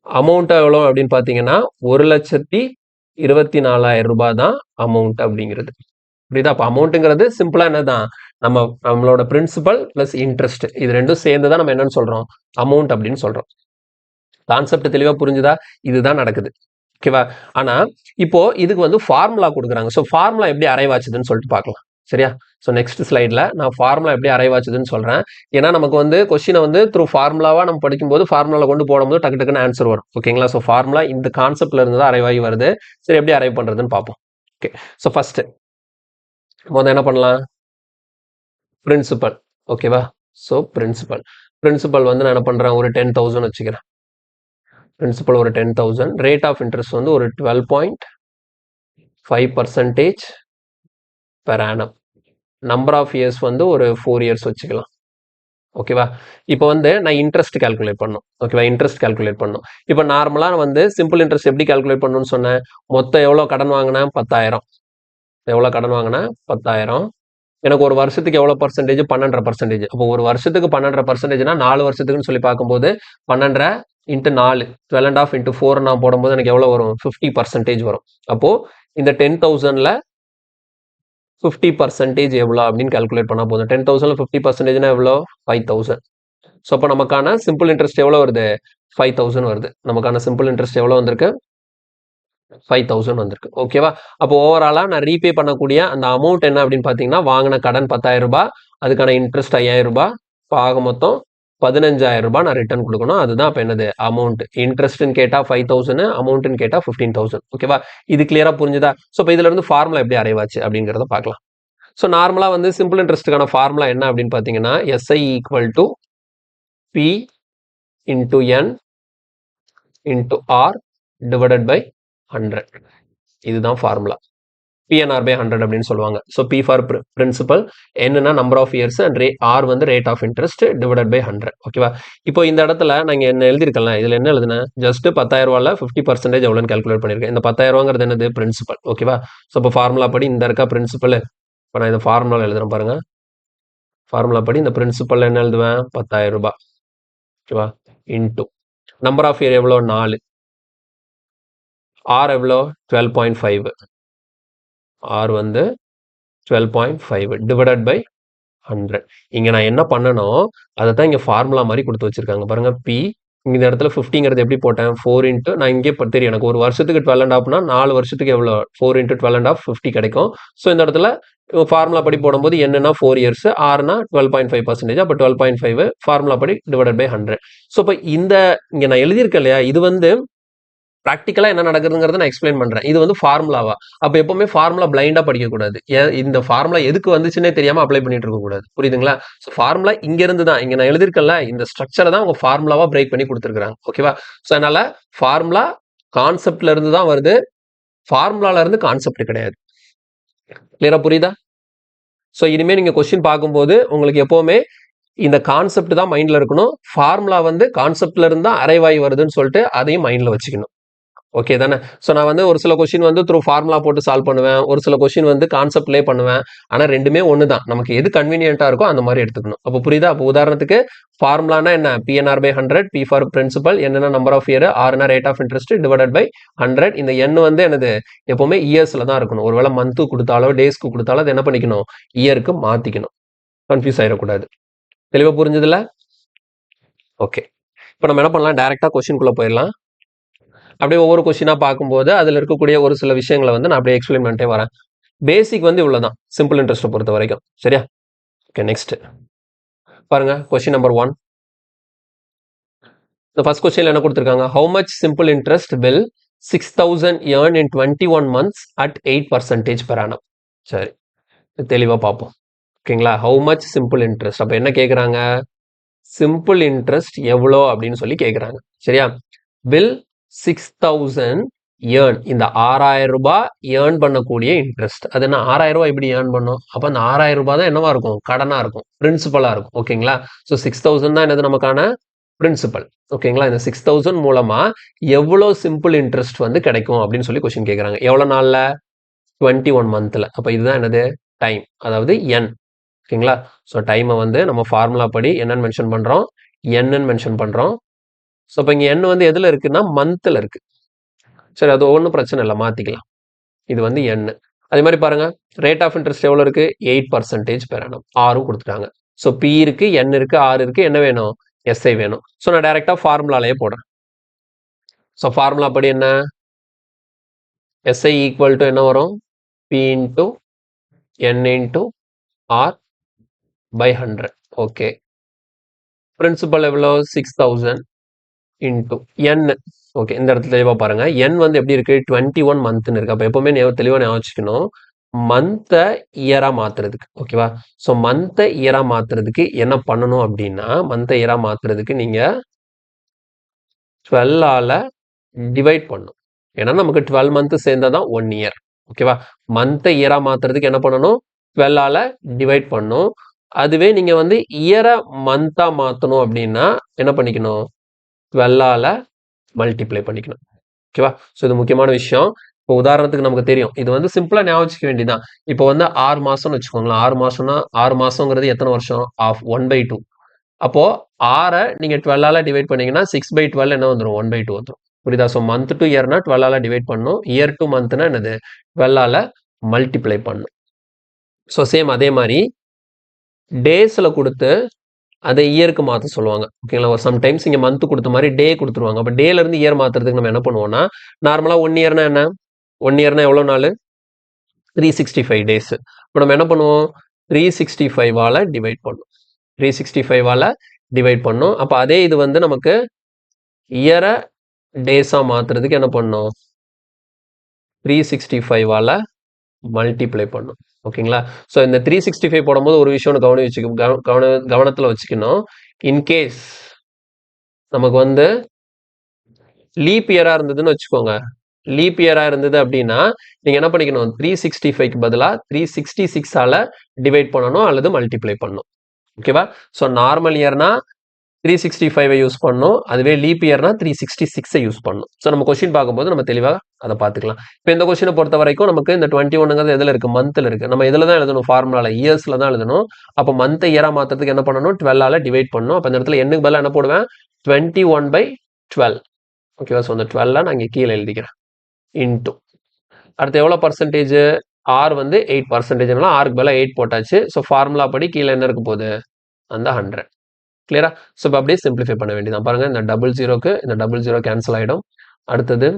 அமௌண்ட் எவ்வளோ அப்படின்னு பார்த்தீங்கன்னா 1,24,000 ரூபாய் தான் அமௌண்ட் அப்படிங்கிறது. புரியுதா? அப்போ அமௌண்ட்டுங்கிறது சிம்பிளா என்னதான், நம்மளோட பிரின்சிபல் பிளஸ் இன்ட்ரெஸ்ட் இது ரெண்டும் சேர்ந்து தான் நம்ம என்னன்னு சொல்றோம்? அமௌண்ட் அப்படின்னு சொல்றோம். கான்செப்ட் தெளிவா புரிஞ்சுதா? இதுதான் நடக்குது. ஓகேவா? ஆனா இப்போ இதுக்கு வந்து ஃபார்முலா கொடுக்குறாங்க. ஸோ ஃபார்முலா எப்படி அரைவ் ஆச்சுதுன்னு சொல்லிட்டு பார்க்கலாம். சரியா? ஸோ நெக்ஸ்ட் ஸ்லைட்ல நான் ஃபார்முலா எப்படி அரைவ் ஆச்சுதுன்னு சொல்றேன். ஏன்னா நமக்கு வந்து கொஸ்டினை வந்து த்ரூ ஃபார்முலாவா நம்ம படிக்கும்போது ஃபார்முலா கொண்டு போடும்போது டக்கு டக்குன்னு ஆன்சர் வரும். ஓகேங்களா? ஸோ ஃபார்முலா இந்த கான்செப்ட்ல இருந்து தான் அரைவ் ஆகி வருது. சரி, எப்படி அரைவ் பண்றதுன்னு பார்ப்போம். ஓகே, ஸோ ஃபர்ஸ்ட் என்ன பண்ணலாம்? பிரின்சிபல். ஓகேவா? ஸோ பிரின்சிபல் வந்து நான் என்ன பண்றேன்? ஒரு 10,000 வச்சுக்கிறேன். பிரின்சிபல் ஒரு 10,000. ரேட் ஆஃப் இன்ட்ரெஸ்ட் வந்து ஒரு 12.5% per annum. Number of years வந்து ஒரு 4 இயர்ஸ் வச்சுக்கலாம். ஓகேவா? இப்போ வந்து நான் இன்ட்ரெஸ்ட் கால்குலேட் பண்ணணும். ஓகேவா? இன்ட்ரெஸ்ட் கால்குலேட் பண்ணணும். இப்போ நார்மலாக வந்து சிம்பிள் இன்ட்ரெஸ்ட் எப்படி கால்குலேட் பண்ணணும்னு சொன்னேன்? மொத்தம் எவ்வளோ கடன் வாங்கினேன்? 10,000. எவ்வளோ கடன் வாங்கினேன்? 10,000. எனக்கு ஒரு வருஷத்துக்கு எவ்வளோ பர்சன்டேஜ்? 12%. அப்போ ஒரு வருஷத்துக்கு 12%னா 4 வருஷத்துக்குன்னு சொல்லி பார்க்கும்போது 12 இன்ட்டு 4 12.5 இன்ட்டு 4 நான் போடும்போது எனக்கு எவ்வளோ வரும்? 50% வரும். அப்போ இந்த 10,000ல 50% எவ்வளோ அப்படின்னு கால்குலேட் பண்ணா போதும். 10,000ல 50%னா எவ்வளோ? 5,000. ஸோ அப்போ நமக்கான சிம்பிள் இன்ட்ரெஸ்ட் எவ்வளோ வருது? 5,000 வருது. நமக்கான சிம்பிள் இன்ட்ரெஸ்ட் எவ்வளோ வந்திருக்கு? 5,000 வந்திருக்கு. ஓகேவா? அப்போ ஓவராலா நான் ரீபே பண்ணக்கூடிய அந்த அமௌண்ட் என்ன அப்படின்னு பார்த்தீங்கன்னா, வாங்கின கடன் 10,000 ரூபாய், அதுக்கான இன்ட்ரெஸ்ட் 5,000 ரூபாய், ஆக மொத்தம் 15,000 ரூபாய் நான் ரிட்டர்ன் கொடுக்கணும். அதுதான் அப்போ என்னது? அமௌண்ட். இன்ட்ரெஸ்ட்னு கேட்டா 5,000, அமௌண்ட்னு கேட்டா 15,000. ஓகேவா? இது கிளியரா புரிஞ்சுதா? ஸோ இப்போ இதுல இருந்து ஃபார்முலா எப்படி அரைவ் ஆச்சு அப்படிங்கிறத பார்க்கலாம். ஸோ நார்மலா வந்து சிம்பிள் இன்ட்ரெஸ்ட்டுக்கான ஃபார்முலா என்ன அப்படின்னு பார்த்தீங்கன்னா, SI equal to P into N into R divided by 100. இதுதான் ஃபார்முலா. PNR by 100 அப்படின்னு சொல்லுவாங்க. ஸோ P ஃபார் பிரின்சிபல், Nனா number of years and R வந்து rate of interest divided by 100. ஓகேவா? இப்போ இந்த இடத்துல நாங்கள் என்ன எழுதிருக்கலாம்? இதுல என்ன எழுதுனேன்? ஜஸ்ட் 10,000 ரூபாயில 50% எவ்வளோன்னு கால்குலேட் பண்ணியிருக்கேன். இந்த 10,000 ரூபாங்கிறது என்னது? பிரின்சிபல். ஓகேவா? ஸோ இப்போ ஃபார்முலா படி இந்த இருக்கா பிரின்சிபல். இப்போ நான் இந்த ஃபார்முலா எழுதுறேன் பாருங்க. ஃபார்முலா படி இந்த பிரின்சிபல் என்ன எழுதுவேன்? 10,000 ரூபாய். ஓகேவா? இன்டூ நம்பர் ஆஃப் இயர் எவ்வளோ? 4. R எவ்வளோ? 12.5. R வந்து 12.5 டிவைடட் பை 100. இங்க நான் என்ன பண்ணணும்? அதை தான் இங்க ஃபார்முலா மாதிரி கொடுத்து வச்சிருக்காங்க பாருங்க. P இந்த இடத்துல 50ங்கிறது எப்படி போட்டேன்? 4 இன்ட்டு நான் இங்கே தெரியும் எனக்கு ஒரு வருஷத்துக்கு 12.5னா 4 வருஷத்துக்கு எவ்வளோ? 4 இன்ட்டு 12.5 50 கிடைக்கும். ஸோ இந்த இடத்துல ஃபார்முலா படி போடும்போது என்னன்னா 4 இயர்ஸ், ஆர்னா 12.5%. அப்போ 12.5 ஃபார்முலா படி டிவைடட் பை 100. ஸோ இப்போ இந்த இங்க நான் எழுதியிருக்கேன் இல்லையா? இது வந்து ப்ராக்டிக்கலா என்ன நடக்குதுங்கிறத நான் எக்ஸ்பிளைன் பண்றேன். இது வந்து ஃபார்முலாவா. அப்ப எப்பவுமே ஃபார்முலா பிளைண்டா படிக்கக்கூடாது. இந்த ஃபார்முலா எதுக்கு வந்துச்சுன்னே தெரியாம அப்ளை பண்ணிட்டு இருக்கக்கூடாது. புரியுதுங்களா? ஸோ ஃபார்முலா இங்க இருந்து தான். இங்க நான் எழுதியிருக்கேன்ல, இந்த ஸ்ட்ரக்சரை தான் அவங்க ஃபார்முலாவா பிரேக் பண்ணி குடுத்துருக்காங்க. ஓகேவா? ஸோ அதனால ஃபார்முலா கான்செப்ட்ல இருந்து தான் வருது. ஃபார்முலால இருந்து கான்செப்ட் கிடையாது. கிளியரா புரியுதா? ஸோ இனிமே நீங்க கொஸ்டின் பார்க்கும்போது உங்களுக்கு எப்பவுமே இந்த கான்செப்ட் தான் மைண்ட்ல இருக்கணும். ஃபார்முலா வந்து கான்செப்ட்ல இருந்து தான் அரைவ் ஆகி வருதுன்னு சொல்லிட்டு அதையும் மைண்ட்ல வச்சுக்கணும். ஓகே தானே? ஸோ நான் வந்து ஒரு சில கொஸ்டின் வந்து த்ரூ ஃபார்முலா போட்டு சால்வ் பண்ணுவேன். ஒரு சில கொஸ்டின் வந்து கான்செப்ட்லேயே பண்ணுவேன். ஆனா 2மே ஒண்ணு தான். நமக்கு எது கன்வீனியன்ட்டா இருக்கோ அந்த மாரி எடுத்துக்கணும். அப்போ புரியுதா? அப்போ உதாரணத்துக்கு ஃபார்முலானா என்ன? PNR by 100, P for principal, என்னன்னா நம்பர் ஆஃப் இயர், ஆர்னா rate of interest divided by 100. இந்த எண் வந்து என்னது? எப்பவுமே இயர்ஸ்ல தான் இருக்கணும். ஒருவேளை மந்த்து குடுத்தாலோ, டேஸ்க்கு குடுத்தாலோ அது என்ன பண்ணிக்கணும்? இயருக்கு மாத்திக்கணும். கன்ஃப்யூஸ் ஆயிடக்கூடாது. தெளிவா புரிஞ்சதுல்ல? ஓகே. இப்போ நம்ம என்ன பண்ணலாம்? டைரக்ட்டா கொஸ்டின்குள்ள போயிரலாம். அப்படியே ஒவ்வொரு கொஸ்டினா பார்க்கும்போது அதுல இருக்கக்கூடிய ஒரு சில விஷயங்களை வந்து நான் அப்படியே எக்ஸ்பிளைன் பண்ணிட்டே வரேன். பேசிக் வந்து இவ்வளவுதான் சிம்பிள் இன்ட்ரெஸ்ட்டை பொறுத்த வரைக்கும். சரியா? ஓகே, நெக்ஸ்ட் பாருங்க. Question number 1. இந்த ஃபர்ஸ்ட் கொஸ்டின்ல என்ன கொடுத்துருக்காங்க? How much simple interest will 6000 earn in 21 months at 8% per annum? சரி, தெளிவா பார்ப்போம். ஓகேங்களா? ஹவு மச் சிம்பிள் இன்ட்ரெஸ்ட், அப்ப என்ன கேட்குறாங்க? சிம்பிள் இன்ட்ரெஸ்ட் எவ்வளோ அப்படின்னு சொல்லி கேட்குறாங்க. சரியா? வில் 6000 ஏர்ன், இந்த 6000 ரூபாய் ஏர்ன் பண்ணக்கூடிய இன்ட்ரெஸ்ட். அது என்ன 6000 ரூபாய் எப்படி ஏர்ன் பண்ணும்? அப்ப அந்த 6000 ரூபாய் தான் என்னவா இருக்கும்? கடனா இருக்கும், பிரின்சிபலா இருக்கும். ஓகேங்களா? ஸோ 6000 தான் என்னது நமக்கான பிரின்சிபல். ஓகேங்களா? இந்த 6000 மூலமா எவ்வளவு சிம்பிள் இன்ட்ரெஸ்ட் வந்து கிடைக்கும் அப்படின்னு சொல்லி கொஸ்டின் கேட்குறாங்க. எவ்வளவு நாள்ல? 21 மந்த்ல. அப்ப இதுதான் என்னது? டைம், அதாவது என். ஓகேங்களா? ஸோ டைமை வந்து நம்ம ஃபார்முலா படி என்னன்னு மென்ஷன் பண்றோம்? என்னன்னு மென்ஷன் பண்றோம். ஸோ இப்போ இங்க என் வந்து எதுல இருக்குன்னா மந்த்ல இருக்கு. சரி, அது ஒன்றும் பிரச்சனை இல்லை, மாத்திக்கலாம். இது வந்து என். அதே மாதிரி பாருங்க, ரேட் ஆஃப் இன்ட்ரெஸ்ட் எவ்வளவு இருக்கு? 8% பெர் annum. ஆரும் கொடுத்துட்டாங்க. ஸோ பி இருக்கு, என் இருக்கு, ஆர் இருக்கு. என்ன வேணும்? எஸ்ஐ வேணும். ஸோ நான் டைரக்டா ஃபார்முலாலேயே போடுறேன். ஸோ ஃபார்முலா படி என்ன? எஸ்ஐ ஈக்குவல் டு என்ன வரும்? P into N into R by 100. Okay. Principal எவ்வளோ? 6000 இன்டூ என். ஓகே, இந்த இடத்துல தெளிவாக பாருங்க. என் வந்து எப்படி இருக்கு? 21 மந்த்னு இருக்கு. அப்போ எப்பவுமே தெளிவாக ஞாபகம் வச்சுக்கணும், மந்த்தை இயரா மாத்துறதுக்கு. ஓகேவா? ஸோ மந்த்தை இயரா மாத்துறதுக்கு என்ன பண்ணணும் அப்படின்னா, மந்த்தை இயரா மாத்துறதுக்கு நீங்க 12ஆல டிவைட் பண்ணும். ஏன்னா நமக்கு 12 மந்த் சேர்ந்தாதான் 1 இயர். ஓகேவா? மந்த்தை இயரா மாத்துறதுக்கு என்ன பண்ணணும்? 12ஆல டிவைட் பண்ணும். அதுவே நீங்க வந்து இயரை மந்தா மாத்தணும் அப்படின்னா என்ன பண்ணிக்கணும்? 12ஆல மல்டிப்ளை பண்ணிக்கணும். ஓகேவா? ஸோ இது முக்கியமான விஷயம். இப்போ உதாரணத்துக்கு நமக்கு தெரியும், இது வந்து சிம்பிளா ஞாபகம் வச்சுக்க வேண்டியதான். இப்போ வந்து 6 மாசம்னு வச்சுக்கோங்களேன். 6 மாசம்னா 6 மாசங்கிறது எத்தனை வருஷம்? ஆஃப் 1/2. அப்போ 6 நீங்க 12ஆல டிவைட் பண்ணீங்கன்னா 6/12 என்ன வந்துடும்? 1/2 வந்துடும். புரியுதா? ஸோ மந்த் டு இயர்னா 12ஆல டிவைட் பண்ணும். இயர் டு மந்த்னா என்னது? 12ஆல மல்டிப்ளை பண்ணும். ஸோ சேம் அதே மாதிரி டேஸ்ல கொடுத்து அதை இயருக்கு மாற்ற சொல்லுவாங்க. ஓகேங்களா? ஒரு சம்டைம்ஸ் இங்கே மந்த் கொடுத்த மாதிரி டே கொடுத்துருவாங்க. அப்போ டேல இருந்து இயர் மாத்துறதுக்கு நம்ம என்ன பண்ணுவோம்னா, நார்மலாக 1 இயர்னா என்ன? 1 இயர்னா எவ்வளோ நாள்? 365 டேஸ். இப்போ நம்ம என்ன பண்ணுவோம்? 365ஆல டிவைட் பண்ணும். 365ஆல டிவைட் பண்ணும். அப்போ அதே இது வந்து நமக்கு இயரை டேஸா மாத்துறதுக்கு என்ன பண்ணும்? 365ஆல மல்டிப்ளை பண்ணும். ஓகேங்களா? ஸோ இந்த 365 போடும்போது ஒரு விஷயம் கவனத்தில் வச்சுக்கணும். இன்கேஸ் நமக்கு வந்து லீப் இயரா இருந்ததுன்னு வச்சுக்கோங்க. லீப் இயரா இருந்தது அப்படின்னா நீங்க என்ன பண்ணிக்கணும்? 365க்கு பதிலா 366ஆல டிவைட் பண்ணணும் அல்லது மல்டிப்ளை பண்ணணும். ஓகேவா? ஸோ நார்மல் இயர்னா 365 யூஸ் பண்ணணும். அதுவே லீப் இயர்னா 366 யூஸ் பண்ணணும். ஸோ நம்ம கொஸ்டின் பார்க்கும்போது நம்ம தெளிவாக அதை பார்த்துக்கலாம். இப்போ இந்த கொஸ்டினை பொறுத்த வரைக்கும் நமக்கு இந்த 21ங்கிறது எதில் இருக்கு? மந்த்ல இருக்கு. நம்ம இதில் தான் எழுதணும், ஃபார்முலால இயர்ஸ்ல தான் எழுதணும். அப்போ மந்த்தை இயரா மாத்துறதுக்கு என்ன பண்ணணும்? 12ஆல டிவைட் பண்ணணும். அப்போ இந்த இடத்துல எண்ணுக்கு பதிலாக என்ன போடுவேன்? 21/12. ஓகேவா? ஸோ அந்த 12 நான் இங்கே கீழே எழுதிக்கிறேன். இன்டூ அடுத்து எவ்வளோ பர்சன்டேஜ்? ஆர் வந்து 8%. ஆருக்கு பதிலாக 8 போட்டாச்சு. ஸோ ஃபார்முலா படி கீழே என்ன இருக்க போகுது? அந்த 100. கிளியரா? ஸோ இப்போ அப்படியே சிம்பிளிஃபை பண்ண வேண்டியதான். பாருங்க, இந்த 00க்கு இந்த 00 கேன்சல் ஆகிடும். அடுத்தது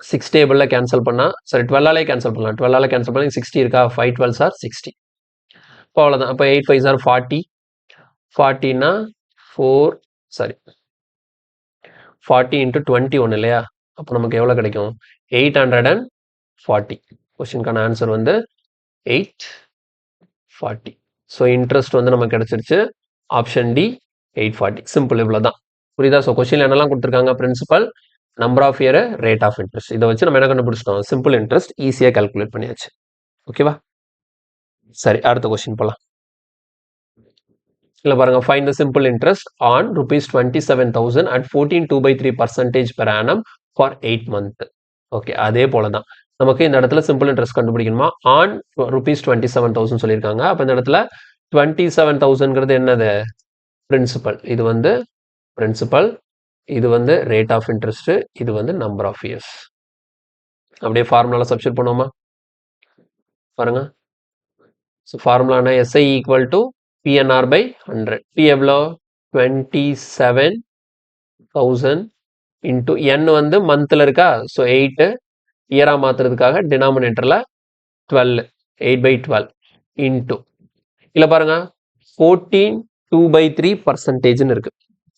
6 டேபிளில் கேன்சல் பண்ணால், சரி 12ஆலே கேன்சல் பண்ணலாம். 12ஆல கேன்சல் பண்ணி 60 இருக்கா? 5 12s are 60. இப்போ அவ்வளோதான். அப்போ 8 5s are 40. 40னா 4 சாரி 40 into 21 இல்லையா? அப்போ நமக்கு எவ்வளோ கிடைக்கும்? 840. கொஸ்டினுக்கான ஆன்சர் வந்து 840. ஸோ இன்ட்ரெஸ்ட் வந்து நமக்கு கிடைச்சிருச்சு. Option D 840. சிம்பிள், இவ்வளோதான். புரியுதா? ஸோ கொஸ்டின் என்னெல்லாம் கொடுத்துருக்காங்க? Principal, number of year, rate of interest. இதை வச்சு நம்ம என்ன கண்டுபிடிச்சிட்டோம்? சிம்பிள் இன்ட்ரெஸ்ட் ஈஸியாக கால்குலேட் பண்ணியாச்சு. ஓகேவா? சரி, அடுத்த கொஸ்டின் போகலாம். இல்லை பாருங்க, find the simple interest on ₹27,000 at 14.2/3% per annum for 8 months. Okay, அதே போல தான் நமக்கு இந்த இடத்துல சிம்பிள் இன்ட்ரெஸ்ட் கண்டுபிடிக்கணுமா? ஆன் ₹27,000 சொல்லியிருக்காங்க. அப்போ இந்த இடத்துல 27,000ங்கிறது என்னது? பிரின்சிபல். இது வந்து பிரின்சிபல், இது வந்து ரேட் ஆஃப் இன்ட்ரெஸ்ட், இது வந்து நம்பர் ஆஃப் இயர்ஸ். அப்படியே ஃபார்முலால சப்ஸ்டிட் பண்ணுவோமா? பாருங்க, ஸோ ஃபார்முலா என்ன? SI equal to PNR by 100. P எவ்வளோ? 27,000 இன்டூ N வந்து மந்த்தில் இருக்கா? ஸோ 8 இயராக மாற்றுறதுக்காக டினாமினேட்டரில் 12, 8/12 இன்டூ இல்லை பாருங்க 14/2/3% இருக்கு.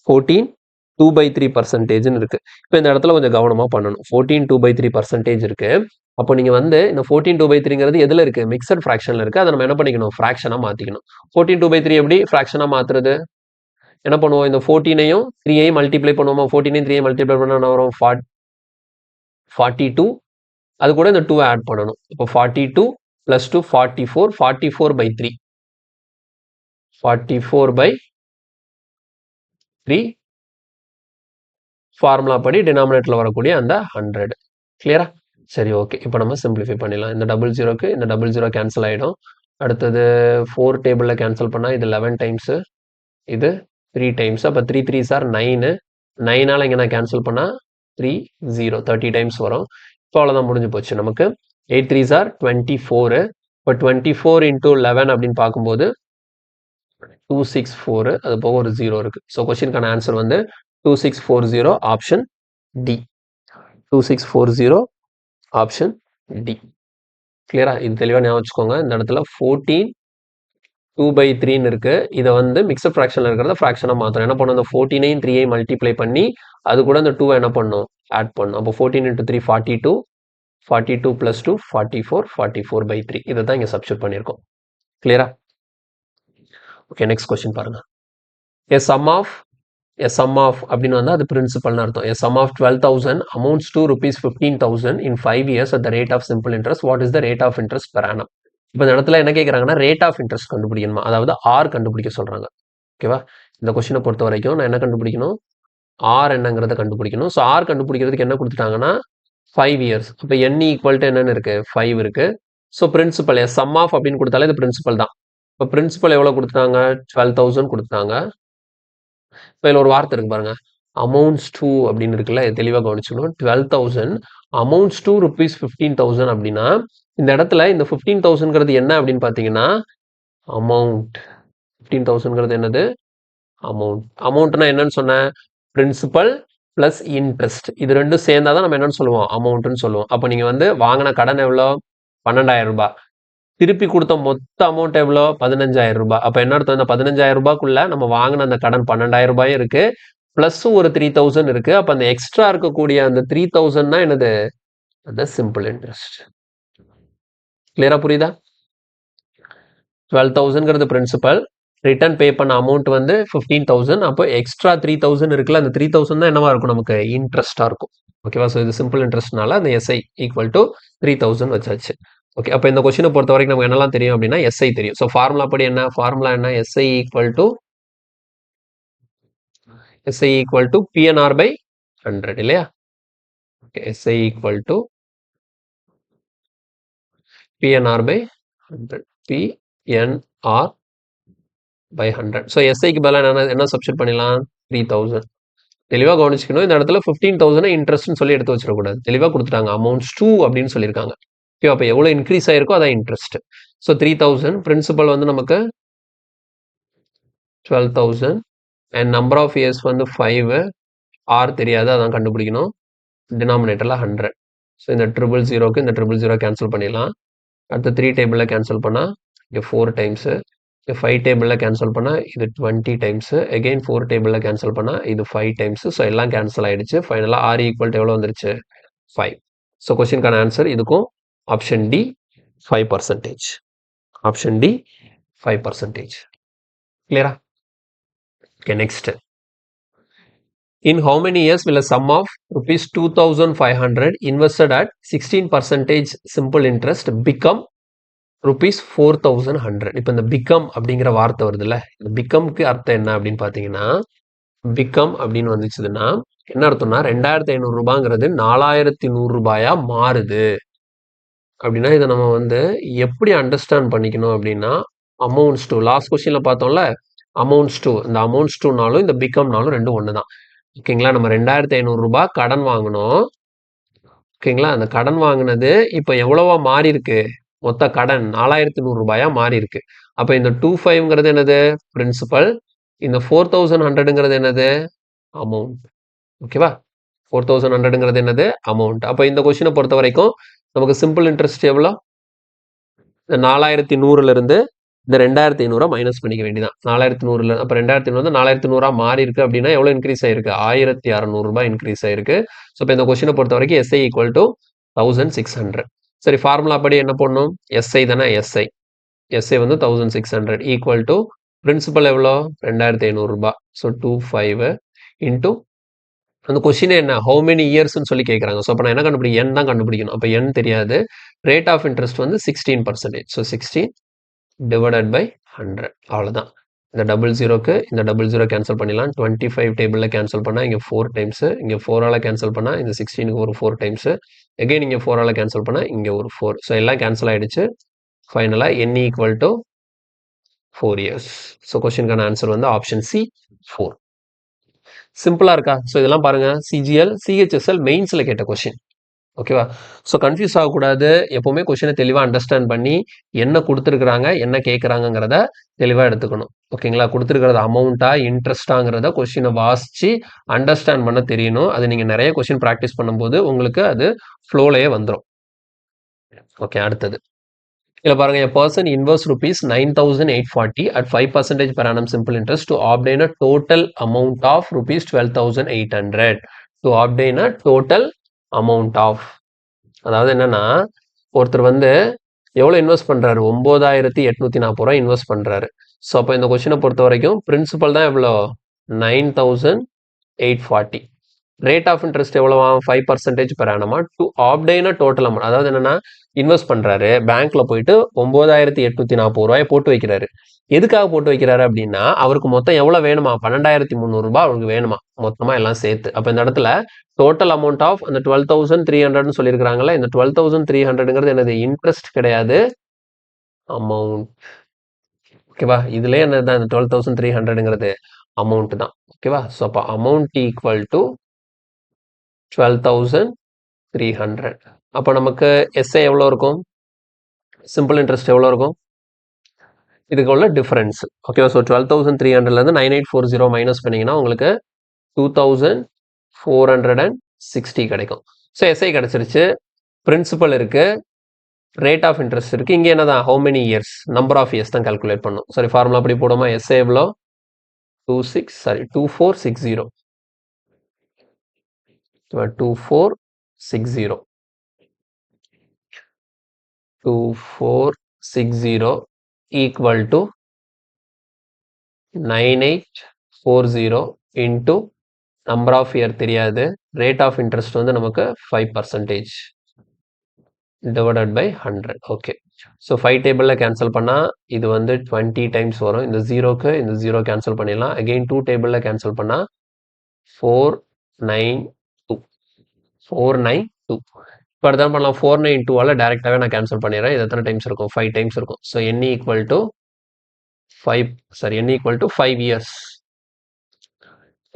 14/2/3% இருக்கு. இப்போ இந்த இடத்துல கொஞ்சம் கவனமாக பண்ணணும். 14/2/3% இருக்கு. அப்போ நீங்கள் வந்து இந்த 14/2/3ங்கிறது எதில் இருக்குது? மிக்சட் ஃப்ராக்ஷனில் இருக்குது. அதை நம்ம என்ன பண்ணிக்கணும்? ஃப்ராக்ஷனாக மாற்றிக்கணும். 14/2/3 எப்படி ஃப்ராக்ஷனாக மாற்றுறது? என்ன பண்ணுவோம்? இந்த 14ஐயும் 3ஐயும் மல்டிப்ளை பண்ணுவோமா? 14ஐயும் 3ஐயும் மல்டிப்ளை பண்ணால் என்ன வரும்? 42. அது கூட இந்த 2 ஆட் பண்ணணும். இப்போ 42 + 2 44, 44/3. 44/3 ஃபார்முலா படி டினாமினேட்டரில் வரக்கூடிய அந்த 100. கிளியரா? சரி, ஓகே. இப்போ நம்ம சிம்பிளிஃபை பண்ணிடலாம். இந்த 00க்கு இந்த 00 கேன்சல் ஆகிடும். அடுத்தது 4 டேபிளில் கேன்சல் பண்ணால் இது 11 டைம்ஸு, இது 3 டைம்ஸ். அப்போ 3 3s are 9. 9ஆல் இங்கே நான் கேன்சல் பண்ணால் 3 0, 30 டைம்ஸ் வரும். இப்போ அவ்வளோதான், முடிஞ்சு போச்சு. நமக்கு 8 3s are 24. இப்போ 24 × 11 அப்படின்னு பார்க்கும்போது 264, அது போக ஒரு 0 இருக்கு. ஸோ கொஸ்டினுக்கான ஆன்சர் வந்து 2640, ஆப்ஷன் டி. 2640, option D. கிளியரா? இது தெளிவாக ஞாபகம் வச்சுக்கோங்க. இந்த இடத்துல 14/2/3 இருக்கு. இதை வந்து மிக்சட் ஃப்ராக்ஷனில் இருக்கிறத ஃப்ராக்ஷனாக மாத்திரம் என்ன பண்ணும்? அந்த 14ஐயும் 3ஐயும் மல்டிப்ளை பண்ணி அது கூட அந்த 2 என்ன பண்ணும்? ஆட் பண்ணும். அப்போ 14 × 3 42, 42 + 2 44, 44/3. இதை தான் இங்கே சப்ஸ்டிட் பண்ணியிருக்கோம். கிளியரா? ஓகே, நெக்ஸ்ட் கொஸ்டின் பாருங்க. A sum of அப்படின்னு வந்தால் அது பிரின்சிபல்னு அர்த்தம். A sum of 12,000 amounts to ₹15,000 in 5 years at the rate of simple interest. What is the rate of interest per annum? இப்போ இந்த இடத்துல என்ன கேட்குறாங்கன்னா ரேட் ஆஃப் இன்ட்ரெஸ்ட் கண்டுபிடிக்கணுமா, அதாவது ஆர் கண்டுபிடிக்க சொல்கிறாங்க. ஓகேவா? இந்த கொஸ்டினை பொறுத்த வரைக்கும் நான் என்ன கண்டுபிடிக்கணும்? ஆர் என்னங்கிறத கண்டுபிடிக்கணும். ஸோ ஆர் கண்டுபிடிக்கிறதுக்கு என்ன கொடுத்துட்டாங்கன்னா 5 இயர்ஸ். அப்போ N ஈக்குவல் டு என்னென்னு இருக்குது? 5 இருக்குது. ஸோ பிரின்சிபல் சம் ஆஃப் அப்படின்னு கொடுத்தாலே இது பிரின்சிபல் தான். இப்போ பிரின்சிபல் எவ்வளோ கொடுத்துட்டாங்க? 12,000 கொடுத்துட்டாங்க. இப்போ இதில் ஒரு வார்த்தை இருக்கு பாருங்க, அமௌண்ட்ஸ் டூ அப்படின்னு இருக்குல்ல, தெளிவாக கவனிச்சுக்கணும். 12,000 அமௌண்ட்ஸ் டூ ₹15,000 அப்படின்னா இந்த இடத்துல இந்த 15,000ங்கிறது என்ன அப்படின்னு பார்த்தீங்கன்னா அமௌண்ட். 15,000ங்கிறது என்னது? அமௌண்ட். அமௌண்ட்னா என்னன்னு சொன்னேன்? பிரின்சிபல் ப்ளஸ் இன்ட்ரெஸ்ட், இது ரெண்டும் சேர்ந்தா தான் நம்ம என்னன்னு சொல்லுவோம்? அமௌண்ட்னு சொல்லுவோம். அப்போ நீங்கள் வந்து வாங்கின கடன் எவ்வளோ? 12,000 ரூபாய். திருப்பி கொடுத்த மொத்த அமௌண்ட் எவ்வளோ? 15,000 ரூபாய். அப்போ என்ன அர்த்தம்? இந்த 15,000 ரூபாய்க்குள்ள நம்ம வாங்கின அந்த கடன் 12,000 ரூபாயும் இருக்கு, பிளஸ் ஒரு 3,000 இருக்கு. அப்போ அந்த எக்ஸ்ட்ரா இருக்கக்கூடிய அந்த 3,000 என்னது? அது சிம்பிள் இன்ட்ரெஸ்ட். கிளியரா? புரியுதா? 12,000ங்கிறது பிரின்சிபல், ரிட்டர்ன் பே பண்ண அமௌண்ட் வந்து 15,000. அப்போ எக்ஸ்ட்ரா 3,000 இருக்குல்ல, அந்த 3,000 தான் என்னவா இருக்கும்? நமக்கு இன்ட்ரெஸ்டா இருக்கும். ஓகேவா? ஸோ இது சிம்பிள் இன்ட்ரெஸ்ட்னால அந்த SI ஈக்குவல் டு 3,000 வச்சாச்சு. ஓகே, அப்போ இந்த கொஸ்டினை பொறுத்த வரைக்கும் நமக்கு என்னெல்லாம் தெரியும் அப்படின்னா SI தெரியும். ஸோ ஃபார்முலா படி என்ன? ஃபார்முலா என்ன? SI equal to PNR by 100 இல்லையா? Okay, SI equal to PNR by 100. PNR by 100. So SIக்கு பதிலாக என்ன சப்ஸ்டிட் பண்ணிடலாம்? 3,000. தெளிவாக கவனிச்சுக்கணும். இந்த இடத்துல 15,000 இன்ட்ரெஸ்ட்னு சொல்லி எடுத்து வச்சிடக்கூடாது. தெளிவாக கொடுத்துட்டாங்க அமௌண்ட்ஸ் டூ அப்படின்னு சொல்லியிருக்காங்க. ஓகே, அப்போ எவ்வளோ இன்க்ரீஸ் ஆயிருக்கோ அதான் இன்ட்ரெஸ்ட். ஸோ 3,000 பிரின்சிபல் வந்து நமக்கு 12,000 அண்ட் நம்பர் ஆஃப் இயர்ஸ் வந்து 5. ஆர் தெரியாது, அதான் கண்டுபிடிக்கணும். டினாமினேட்டரில் 100. ஸோ இந்த 000க்கு இந்த 000 கேன்சல் பண்ணிடலாம். அடுத்து 3 டேபிளில் கேன்சல் பண்ணால் இங்கே 4 டைம்ஸு. 5 டேபிளில் கேன்சல் பண்ணால் இது 20 டைம்ஸு, அகெயின் 4 டேபிளில் கேன்சல் பண்ணால் இது 5 டைம்ஸு. ஸோ எல்லாம் கேன்சல் ஆகிடுச்சு. ஃபைனலாக ஆர் ஈக்குவல் எவ்வளோ வந்துருச்சு? 5. ஸோ கொஸ்டினுக்கான ஆன்சர் இதுக்கும் ஆப்ஷன் டி 5%. Option D 5%. கிளியரா? Okay, next. In how many years will a sum of rupees 2500 invested at 16% simple interest become rupees 4100? இப்போ இந்த பிகம் அப்படிங்கிற வார்த்தை வருதுல்ல, இந்த பிகம்க்கு அர்த்தம் என்ன அப்படின்னு பார்த்தீங்கன்னா, பிகம் அப்படின்னு வந்துச்சுன்னா என்ன அர்த்தம்னா 2500 ரூபாங்கிறது 4100 ரூபாயா மாறுது அப்படின்னா, இதை நம்ம வந்து எப்படி அண்டர்ஸ்டாண்ட் பண்ணிக்கணும் அப்படின்னா, அமௌண்ட்ஸ் டு லாஸ்ட் கொஸ்டின்ல பார்த்தோம்ல, அமௌண்ட்ஸ் டு, இந்த அமௌண்ட்ஸ் டுனாலும் இந்த பிகம்னாலும் ரெண்டும் ஒன்று தான். ஓகேங்களா? நம்ம 2500 ரூபாய் கடன் வாங்கினோம். ஓகேங்களா? அந்த கடன் வாங்கினது இப்போ எவ்வளவா மாறி இருக்கு? மொத்த கடன் 4100 ரூபாயா மாறி இருக்கு. அப்போ இந்த 25ங்கிறது என்னது? பிரின்சிபல். இந்த 4100ங்கிறது என்னது? அமௌண்ட். ஓகேவா? 4100ங்கிறது என்னது? அமௌண்ட். அப்போ இந்த கொஸ்டினை பொறுத்த வரைக்கும் நமக்கு சிம்பிள் இன்ட்ரெஸ்ட் எவ்வளோ? இந்த 4100ல இருந்து இந்த 2500 மைனஸ் பண்ணிக்க வேண்டியதான். 4100ல அப்போ 2500 வந்து 4100 மாறி இருக்கு அப்படின்னா எவ்வளோ இன்க்ரீஸ் ஆயிருக்கு? 1600 ரூபாய் இன்க்ரீஸ் ஆயிருக்கு. ஸோ இப்போ இந்த கொஸ்டினை பொறுத்த வரைக்கும் எஸ்ஐ ஈக்குவல் டு 1600. சரி, ஃபார்முலா படி என்ன பண்ணும்? எஸ்ஐ தானே, எஸ்ஐ. எஸ்ஐ வந்து 1600 ஈக்குவல் டு பிரின்சிபல் எவ்வளோ? 2500 ரூபாய். ஸோ 25 இன்டூ அந்த கொஸ்டினே என்ன, ஹவு மெனி இயர்ஸ்ன்னு சொல்லி கேட்குறாங்க. ஸோ அப்போ நான் என்ன கண்டுபிடிக்கணும்? என் தான் கண்டுபிடிக்கணும். அப்போ என் தெரியாது. ரேட் ஆஃப் இன்ட்ரெஸ்ட் வந்து 16%. So 16 divided by 100. அவ்வளோதான். இந்த டபுள் ஜீரோக்கு இந்த டபுள் ஜீரோ கேன்சல் பண்ணிடலாம். 25 டேபிளில் கேன்சல் பண்ணால் இங்கே 4 டைம்ஸு, இங்கே 4ஆல் கேன்சல் பண்ணால் இந்த 16க்கு ஒரு 4 டைம்ஸு, எகெயின் இங்கே 4ஆல் கேன்சல் பண்ணால் இங்கே ஒரு 4. ஸோ எல்லாம் கேன்சல் ஆகிடுச்சு. ஃபைனலாக n equal to 4 years. So கொஸ்டினுக்கான ஆன்சர் வந்து ஆப்ஷன் சி 4. சிம்பிளாக இருக்கா? ஸோ இதெல்லாம் பாருங்கள், சிஜிஎல் சிஹெச்எஸ்எல் மெயின்ஸில் கேட்ட கொஸ்டின். ஓகேவா? ஸோ கன்ஃபியூஸ் ஆகக்கூடாது. எப்போவுமே கொஸ்டினை தெளிவாக அண்டர்ஸ்டாண்ட் பண்ணி என்ன கொடுத்துருக்குறாங்க, என்ன கேட்குறாங்கிறத தெளிவாக எடுத்துக்கணும். ஓகேங்களா? கொடுத்துருக்கிறது அமௌண்ட்டா இன்ட்ரெஸ்டாங்கிறத கொஸ்டினை வாசித்து அண்டர்ஸ்டாண்ட் பண்ண தெரியணும். அது நீங்கள் நிறைய கொஸ்டின் ப்ராக்டிஸ் பண்ணும்போது உங்களுக்கு அது ஃப்ளோலையே வந்துடும். ஓகே, அடுத்தது இதில் பாருங்கள், a person invests rupees 9840 at 5% per annum simple interest to obtain a total amount of rupees 12,800. to obtain a total amount of, அதாவது என்னன்னா, ஒருத்தர் வந்து எவ்வளோ இன்வெஸ்ட் பண்ணுறாரு? 9840 ரூபா இன்வெஸ்ட் பண்ணுறாரு. ஸோ அப்போ இந்த கொஸ்டினை பொறுத்த வரைக்கும் பிரின்சிபல் தான் எவ்வளோ? 9840. ரேட் ஆஃப் இன்ட்ரெஸ்ட் எவ்வளோவா? 5% per annum. To obtain total amount, அதாவது என்னன்னா, இன்வெஸ்ட் பண்ணுறாரு, பேங்க்ல போயிட்டு 9840 ரூபாயை போட்டு வைக்கிறாரு. எதுக்காக போட்டு வைக்கிறாரு அப்படின்னா, அவருக்கு மொத்தம் எவ்வளோ வேணுமா? 12,300 ரூபாய் அவருக்கு வேணுமா மொத்தமாக எல்லாம் சேர்த்து. அப்போ இந்த இடத்துல டோட்டல் அமௌண்ட் ஆஃப் அந்த 12,300ன்னு சொல்லியிருக்கிறாங்களே, இந்த 12,300ங்கிறது என்னது? இன்ட்ரெஸ்ட் கிடையாது, அமௌண்ட். ஓகேவா? இதுலேயே என்னது? அந்த 12,300ங்கிறது அமௌண்ட் தான். ஓகேவா? ஸோ அப்போ அமௌண்ட் ஈக்குவல் டு 12,300. அப்போ நமக்கு எஸ்ஐ எவ்வளோ இருக்கும்? சிம்பிள் இன்ட்ரெஸ்ட் எவ்வளோ இருக்கும்? இதுக்கு உள்ள டிஃபரன்ஸ். ஓகேவா? ஸோ 12,300லேருந்து 9840 மைனஸ் பண்ணிங்கன்னா உங்களுக்கு 2,460 கிடைக்கும். ஸோ எஸ்ஐ கிடச்சிருச்சு. பிரின்சிபல் இருக்குது, ரேட் ஆஃப் இன்ட்ரெஸ்ட் இருக்குது. இங்கே என்ன தான்? How many years, number of years தான் கால்குலேட் பண்ணும். சாரி, ஃபார்முலா அப்படி போடுமா? எஸ்ஐ எவ்வளோ? 2460. 2460 equal to 9840 into number of year தெரியாது, rate of interest வந்து நமக்கு 5% divided by 100. ஓகே, ஸோ 5 டேபிளில் கேன்சல் பண்ணால் இது வந்து 20 டைம்ஸ் வரும். இந்த ஜீரோக்கு இந்த ஜீரோ கேன்சல் பண்ணிடலாம். அகெயின் 2 டேபிளில் கேன்சல் பண்ணால் 492. இப்போ அடுத்தான் பண்ணலாம். 492ஆல் டேரெக்டாகவே நான் கேன்சல் பண்ணிடுறேன். இது எத்தனை டைம்ஸ் இருக்கும்? 5 டைம்ஸ் இருக்கும். So n equal to 5 years.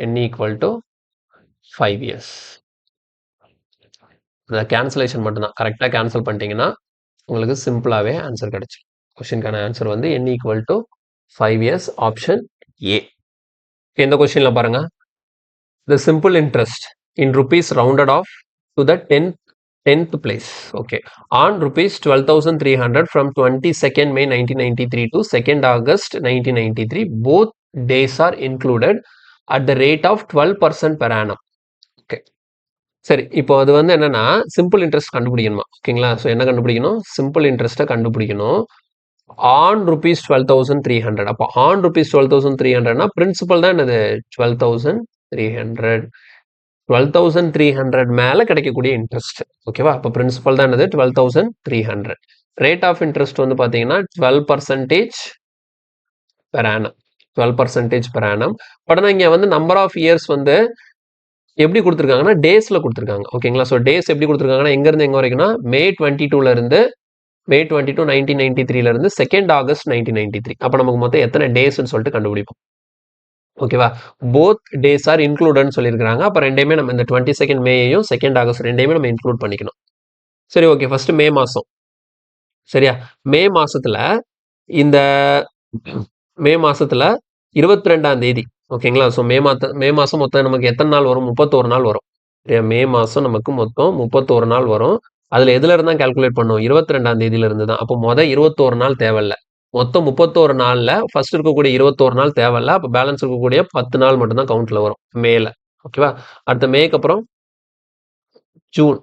n equal to 5 years. இந்த கேன்சலேஷன் மட்டும்தான். கரெக்டாக கேன்சல் பண்ணிட்டீங்கன்னா உங்களுக்கு சிம்பிளாகவே ஆன்சர் கிடைச்சிடும். கொஸ்டினுக்கான ஆன்சர் வந்து n equal to 5 years, option A. இந்த கொஸ்டினில் பாருங்கள், the simple interest in rupees rounded off to the 10th 10th place. Okay. On rupees 12,300 from 22nd May 1993 to 2nd August 1993, both days are included at the rate of 12% per annum. Okay. சரி, இப்போ அது வந்து என்னன்னா simple interest கண்டுபிடிக்கணுமா? ஓகேங்களா? So என்ன கண்டுபிடிக்கணும்? Simple இன்ட்ரெஸ்ட்டை கண்டுபிடிக்கணும். On rupees 12,300. அப்போ ஆன் ருபீஸ் 12,300னா பிரின்சிபல் தான் என்னது? 12,300. 12,300 மேல கிடைக்கக்கூடிய இன்ட்ரெஸ்ட். ஓகேவா? அப்போ பிரின்சிபல் தான் என்னது? 12,300. ரேட் ஆஃப் இன்ட்ரெஸ்ட் வந்து பார்த்தீங்கன்னா 12% per annum. 12% per annum. But ஆனால் இங்கே வந்து நம்பர் ஆஃப் இயர்ஸ் வந்து எப்படி கொடுத்துருக்காங்கன்னா டேஸில் கொடுத்துருக்காங்க. ஓகேங்களா? ஸோ டேஸ் எப்படி கொடுத்துருக்காங்கன்னா எங்கேருந்து எங்கே வரைக்கும்னா மே 22 இருந்து மே 22 1993 இருந்து 2nd ஆகஸ்ட் 1993. அப்போ நமக்கு மொத்தம் எத்தனை டேஸ்ன்னு சொல்லிட்டு கண்டுபிடிப்போம். ஓகேவா? போத் டேஸ் ஆர் இன்க்ளூடட்னு சொல்லியிருக்காங்க. அப்போ ரெண்டையுமே நம்ம இந்த 22nd மேயையும் 2nd ஆகஸ்ட் ரெண்டையுமே நம்ம இன்க்ளூட் பண்ணிக்கணும். சரி, ஓகே. ஃபர்ஸ்ட் மே மாதம். சரியா? மே மாசத்துல இந்த மே மாசத்துல 22ஆம் தேதி. ஓகேங்களா? ஸோ மே மாசம் மொத்தம் நமக்கு எத்தனை நாள் வரும்? 31 நாள் வரும். சரியா? மே மாசம் நமக்கு மொத்தம் 31 நாள் வரும். அதுல எதுல இருந்தா கால்குலேட் பண்ணும்? 22ஆம் தேதியில இருந்து தான். அப்போ 21 நாள் தேவையில்ல. மொத்தம் 31 நாள்ல ஃபர்ஸ்ட் இருக்கக்கூடிய 21 நாள் தேவையில்ல. அப்போ பேலன்ஸ் இருக்கக்கூடிய 10 நாள் மட்டும் தான் கவுண்ட்ல வரும் மேல. ஓகேவா? அடுத்த மேக்கு அப்புறம் ஜூன்.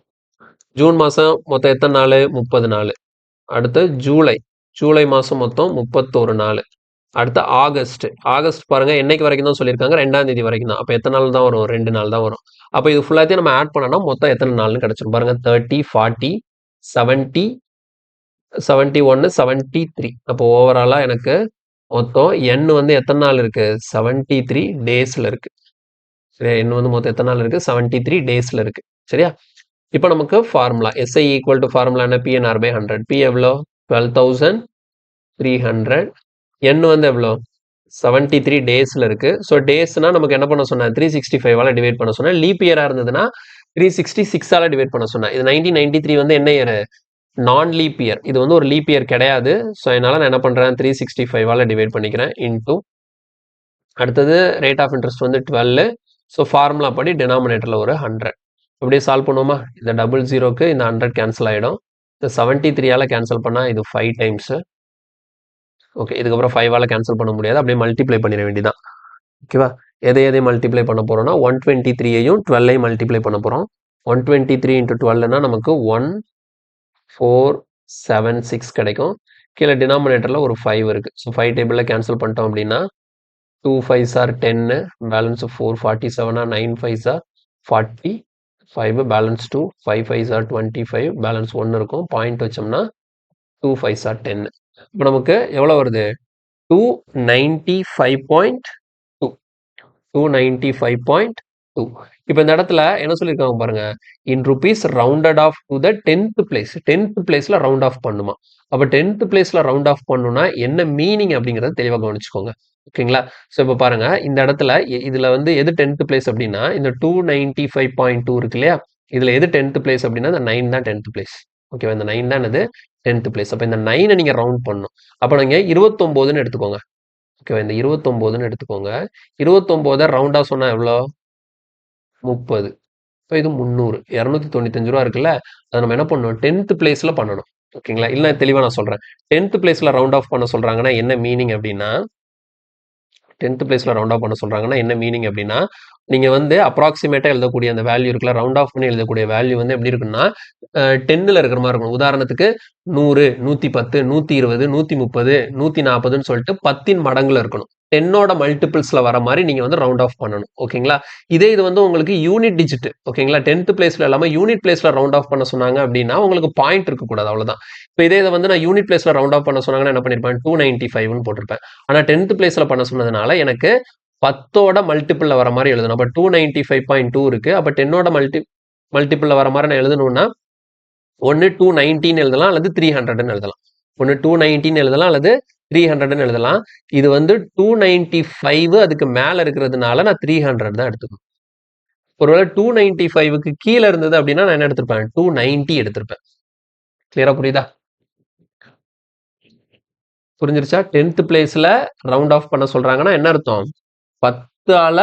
ஜூன் மாசம் மொத்தம் எத்தனை நாள்? 30 நாள். அடுத்து ஜூலை. ஜூலை மாசம் மொத்தம் 31 நாள். அடுத்து ஆகஸ்ட். ஆகஸ்ட் பாருங்க என்னைக்கு வரைக்கும் தான் சொல்லியிருக்காங்க? 2ஆம் தேதி வரைக்கும் தான். அப்போ எத்தனை நாள் தான் வரும்? 2 நாள் தான் வரும். அப்போ இது ஃபுல்லாத்தையும் நம்ம ஆட் பண்ணோம்னா மொத்தம் எத்தனை நாள்னு கிடைச்சிரும் பாருங்க. 30, 40, 70, 71, 73. அப்போ ஓவராலா எனக்கு மொத்தம் எண் வந்து எத்தனை நாள் இருக்கு? 73 டேஸ்ல இருக்கு. சரியா? எண் வந்து மொத்தம் எத்தனை நாள் இருக்கு? 73 டேஸ்ல இருக்கு. சரியா? இப்போ நமக்கு formula SI equal to formula என்ன? PNR by 100. P எவ்வளோ? 12,300. எண் வந்து எவ்வளோ? 73 டேஸ்ல இருக்கு. ஸோ டேஸ்னா நமக்கு என்ன பண்ண சொன்னேன்? 365ஆல டிவைட் பண்ண சொன்னேன். லீப் இயரா இருந்ததுன்னா 366ஆல டிவைட் பண்ண சொன்னேன். இது 1993 வந்து என்ன இயர்? நான் லீப் இயர். இது வந்து ஒரு லீப் இயர் கிடையாது. ஸோ அதனால நான் என்ன பண்றேன்? 365ஆல டிவைட் பண்ணிக்கிறேன். இன்டூ அடுத்தது ரேட் ஆஃப் இன்ட்ரெஸ்ட் வந்து 12. ஸோ ஃபார்முலா படி டினாமினேட்டர்ல ஒரு 100. இப்படியே சால்வ் பண்ணுவோமா? இந்த 00க்கு இந்த 100 கேன்சல் ஆயிடும். இந்த 73ஆல கேன்சல் பண்ணா இது 5 டைம்ஸ். ஓகே, இதுக்கப்புறம் 5ஆல கேன்சல் பண்ண முடியாது. அப்படியே மல்டிப்ளை பண்ணிட வேண்டியதான். ஓகேவா? எதை மல்டிப்ளை பண்ண போறோம்னா 123ஐயும் 12ஐயும் மல்டிப்ளை பண்ண போறோம். 123 இன்டூ 12னா நமக்கு 1476 கிடைக்கும். கீழே டினாமினேட்டர்ல ஒரு 5 இருக்கு. ஸோ 5 டேபிள்ல கேன்சல் பண்ணிட்டோம் அப்படின்னா 2 5s are 10, balance 4 47, 9 5s are 45, balance 2, 5 5s are 25, balance 1 இருக்கும். பாயிண்ட் வச்சோம்னா 2 5s are 10. இப்போ நமக்கு எவ்வளோ வருது? 295.2. 295.2. இப்போ இந்த இடத்துல என்ன சொல்லியிருக்காங்க பாருங்க, இன் rupees rounded of to the 10th place. 10th பிளேஸ்ல ரவுண்ட் ஆஃப் பண்ணுமா? அப்போ 10th பிளேஸ்ல ரவுண்ட் ஆஃப் பண்ணுனா என்ன மீனிங் அப்படிங்கிறத தெளிவாக கவனிச்சுக்கோங்க. ஓகேங்களா? ஸோ இப்போ பாருங்க இந்த இடத்துல இதுல வந்து எது 10th பிளேஸ் அப்படின்னா இந்த 295.2 இருக்கு இல்லையா? இதுல எது 10th பிளேஸ் அப்படின்னா இந்த 9 தான் 10th பிளேஸ். ஓகேவா? இந்த 9 தான் என்னது? 10th place. அப்போ இந்த 9 நீங்க ரவுண்ட் பண்ணணும். அப்போ நீங்க 29ன்னு எடுத்துக்கோங்க. ஓகேவா? இந்த 29ன்னு எடுத்துக்கோங்க. 29 ரவுண்டா சொன்னா எவ்வளோ? 30. இப்போ இது 300. 295 ரூபா இருக்குல்ல? அதை நம்ம என்ன பண்ணணும்? 10th பிளேஸ்ல பண்ணணும். ஓகேங்களா? இல்லை தெளிவா நான் சொல்றேன். 10th பிளேஸ்ல ரவுண்ட் ஆஃப் பண்ண சொல்றாங்கன்னா என்ன மீனிங் அப்படின்னா 10th பிளேஸ்ல ரவுண்ட் ஆஃப் பண்ண சொல்றாங்கன்னா என்ன மீனிங் அப்படின்னா நீங்க வந்து அப்ராக்சிமேட்டா எழுதக்கூடிய அந்த வேல்யூ இருக்குல்ல, ரவுண்ட் ஆஃப் பண்ணி எழுதக்கூடிய வேல்யூ வந்து எப்படி இருக்குன்னா 10ல இருக்கிற மாதிரி இருக்கும். உதாரணத்துக்கு 100, 110, 120, 130, 140ன்னு சொல்லிட்டு 10 மடங்குல இருக்கணும். 10ஓட மல்டிபிள்ஸ்ல வர மாதிரி நீங்க வந்து ரவுண்ட் ஆஃப் பண்ணணும். ஓகேங்களா? இதே இது வந்து உங்களுக்கு யூனிட் டிஜிட். ஓகேங்களா? 10th பிளேஸ்ல இல்லாம யூனிட் பிளேஸ்ல ரவுண்ட் ஆஃப் பண்ண சொன்னாங்க அப்படின்னா உங்களுக்கு பாயிண்ட் இருக்கக்கூடாது, அவ்வளவுதான். இப்போ இதே இதை வந்து நான் யூனிட் பிளேஸ்ல ரவுண்ட் ஆஃப் பண்ண சொன்னாங்கன்னா என்ன பண்ணிருப்பேன்? 295ன்னு போட்டிருப்பேன். ஆனா 10th பிளேஸ்ல பண்ண சொன்னதுனால எனக்கு 10ஓட மல்டிபிள்ல வர மாதிரி எழுதணும். அப்ப 295.2 இருக்கு. அப்ப 10ஓட மல்டிபிள்ல வர மாதிரி நான் எழுதணும்னா ஒன்னு 219 எழுதலாம் அல்லது 300ன்னு எழுதலாம். ஒன்னு 219 எழுதலாம் அல்லது 300ன்னு எழுதலாம். இது வந்து 295 அதுக்கு மேல இருக்கிறதுனால நான் 300 தான் எடுத்துக்கணும். ஒருவேளை 295க்கு கீழே இருந்தது அப்படின்னா நான் என்ன எடுத்திருப்பேன்? 290 எடுத்திருப்பேன். கிளியரா புரியுதா? புரிஞ்சிருச்சா? 10th பிளேஸ்ல ரவுண்ட் ஆஃப் பண்ண சொல்றாங்கன்னா என்ன அர்த்தம்? 10ஆல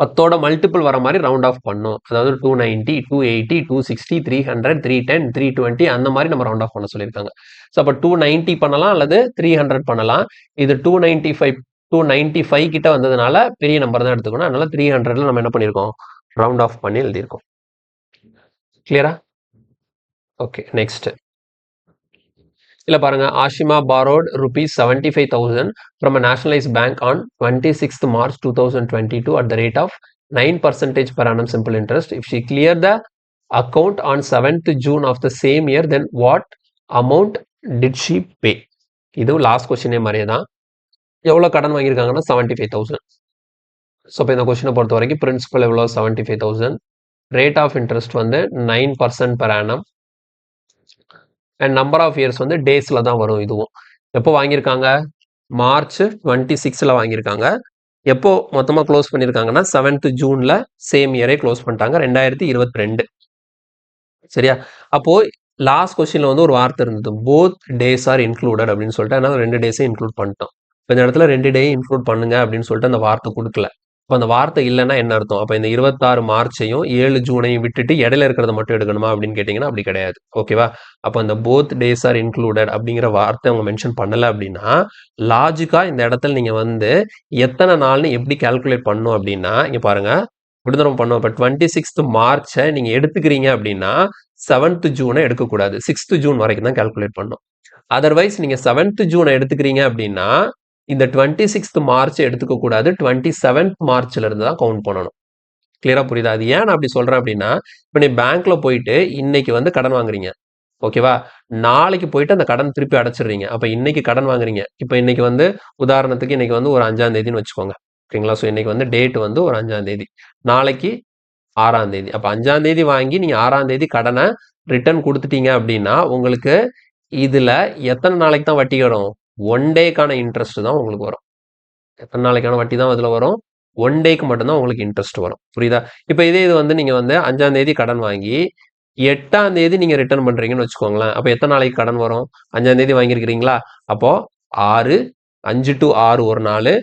10ஓட மல்டிபிள் வர மாதிரி ரவுண்ட் ஆஃப் பண்ணும். அதாவது 290, 280, 260, 300, 310, 320 அந்த மாதிரி நம்ம ரவுண்ட் ஆஃப் பண்ண சொல்லியிருக்காங்க. ஸோ அப்போ 290 பண்ணலாம் அல்லது 300 பண்ணலாம். இது 295 கிட்ட வந்ததுனால பெரிய நம்பர் தான் எடுத்துக்கணும். அதனால 300ல நம்ம என்ன பண்ணியிருக்கோம், ரவுண்ட் ஆஃப் பண்ணி எழுதியிருக்கோம். கிளியரா? Okay, next. இல்ல பாருங்க, Ashima borrowed rupees 75,000 from a nationalized bank on 26th March 2022 at the rate of 9% per annum simple interest. If she cleared the account on 7th June of the same year, then what amount did she pay? இது last கொஸ்டினே மாதிரியே தான். எவ்வளோ கடன் வாங்கியிருக்காங்கன்னா 75,000. So இப்போ இந்த கொஸ்டினை பொறுத்த வரைக்கும் பிரின்சிபல் எவ்வளோ 75,000, ரேட் ஆஃப் இன்ட்ரெஸ்ட் வந்து 9% per annum, and number of years வந்து டேஸில் தான் வரும். இதுவும் எப்போ வாங்கியிருக்காங்க, மார்ச் 26ல் வாங்கியிருக்காங்க. எப்போ மொத்தமாக க்ளோஸ் பண்ணியிருக்காங்கன்னா 7th ஜூனில் சேம் இயரே க்ளோஸ் பண்ணிட்டாங்க, 2022. சரியா? அப்போது லாஸ்ட் கொஸ்டினில் வந்து ஒரு வார்த்தை இருந்தது, போத் டேஸ் ஆர் இன்க்ளூடட் அப்படின்னு சொல்லிட்டு. அதனால 2 டேஸையும் இன்க்ளூட் பண்ணிட்டோம். இப்போ இந்த இடத்துல 2 டே இன்க்ளூட் பண்ணுங்க அப்படின்னு சொல்லிட்டு அந்த வார்த்தை கொடுக்கல. இப்போ அந்த வார்த்தை இல்லைன்னா என்ன அர்த்தம், அப்போ இந்த 26 மார்ச்சையும் 7 ஜூனையும் விட்டுட்டு இடையில இருக்கிறத மட்டும் எடுக்கணுமா அப்படின்னு கேட்டிங்கன்னா அப்படி கிடையாது. ஓகேவா? அப்போ அந்த போத் டேஸ் ஆர் இன்க்ளூடட் அப்படிங்கிற வார்த்தை அவங்க மென்ஷன் பண்ணலை அப்படின்னா லாஜிக்காக இந்த இடத்துல நீங்கள் வந்து எத்தனை நாள்னு எப்படி கால்குலேட் பண்ணணும் அப்படின்னா, இங்கே பாருங்கள், இப்படி நம்ம பண்ணோம். இப்போ 26th மார்ச்சை நீங்கள் எடுத்துக்கிறீங்க அப்படின்னா 7th ஜூனை எடுக்கக்கூடாது, 6th ஜூன் வரைக்கும் தான் கால்குலேட் பண்ணணும். அதர்வைஸ் நீங்கள் 7th ஜூனை எடுத்துக்கிறீங்க அப்படின்னா இந்த 26th மார்ச் எடுத்துக்க கூடாது, 27th மார்ச்ல இருந்து தான் கவுண்ட் பண்ணணும். கிளியரா புரியுதா? அது ஏன் நான் அப்படி சொல்றேன் அப்படின்னா, இப்போ நீ பேங்க்ல போயிட்டு இன்னைக்கு வந்து கடன் வாங்குறீங்க, ஓகேவா? நாளைக்கு போயிட்டு அந்த கடன் திருப்பி அடைச்சிடுறீங்க. அப்போ இன்னைக்கு கடன் வாங்குறீங்க. இப்போ இன்னைக்கு வந்து உதாரணத்துக்கு இன்னைக்கு வந்து ஒரு 5ஆம் தேதின்னு வச்சுக்கோங்க, ஓகேங்களா? ஸோ இன்னைக்கு வந்து டேட் வந்து ஒரு 5ஆம் தேதி, நாளைக்கு 6ஆம் தேதி. அப்போ 5ஆம் தேதி வாங்கி நீங்கள் 6ஆம் தேதி கடனை ரிட்டர்ன் கொடுத்துட்டீங்க அப்படின்னா உங்களுக்கு இதில் எத்தனை நாளைக்கு தான் வட்டி வரும், 1 டேக்கான இன்ட்ரெஸ்ட் தான் உங்களுக்கு வரும். எத்தனை நாளைக்கான வட்டி தான் அதில் வரும், 1 டேக்கு மட்டும்தான் உங்களுக்கு இன்ட்ரெஸ்ட் வரும். புரியுதா? இப்போ இதே இது வந்து நீங்கள் வந்து 5ஆம் தேதி கடன் வாங்கி 8ஆம் தேதி நீங்கள் ரிட்டர்ன் பண்ணுறீங்கன்னு வச்சுக்கோங்களேன். அப்போ எத்தனை நாளைக்கு கடன் வரும், 5ஆம் தேதி வாங்கியிருக்கிறீங்களா, அப்போது 6, 5 to 6 ஒரு நாள்,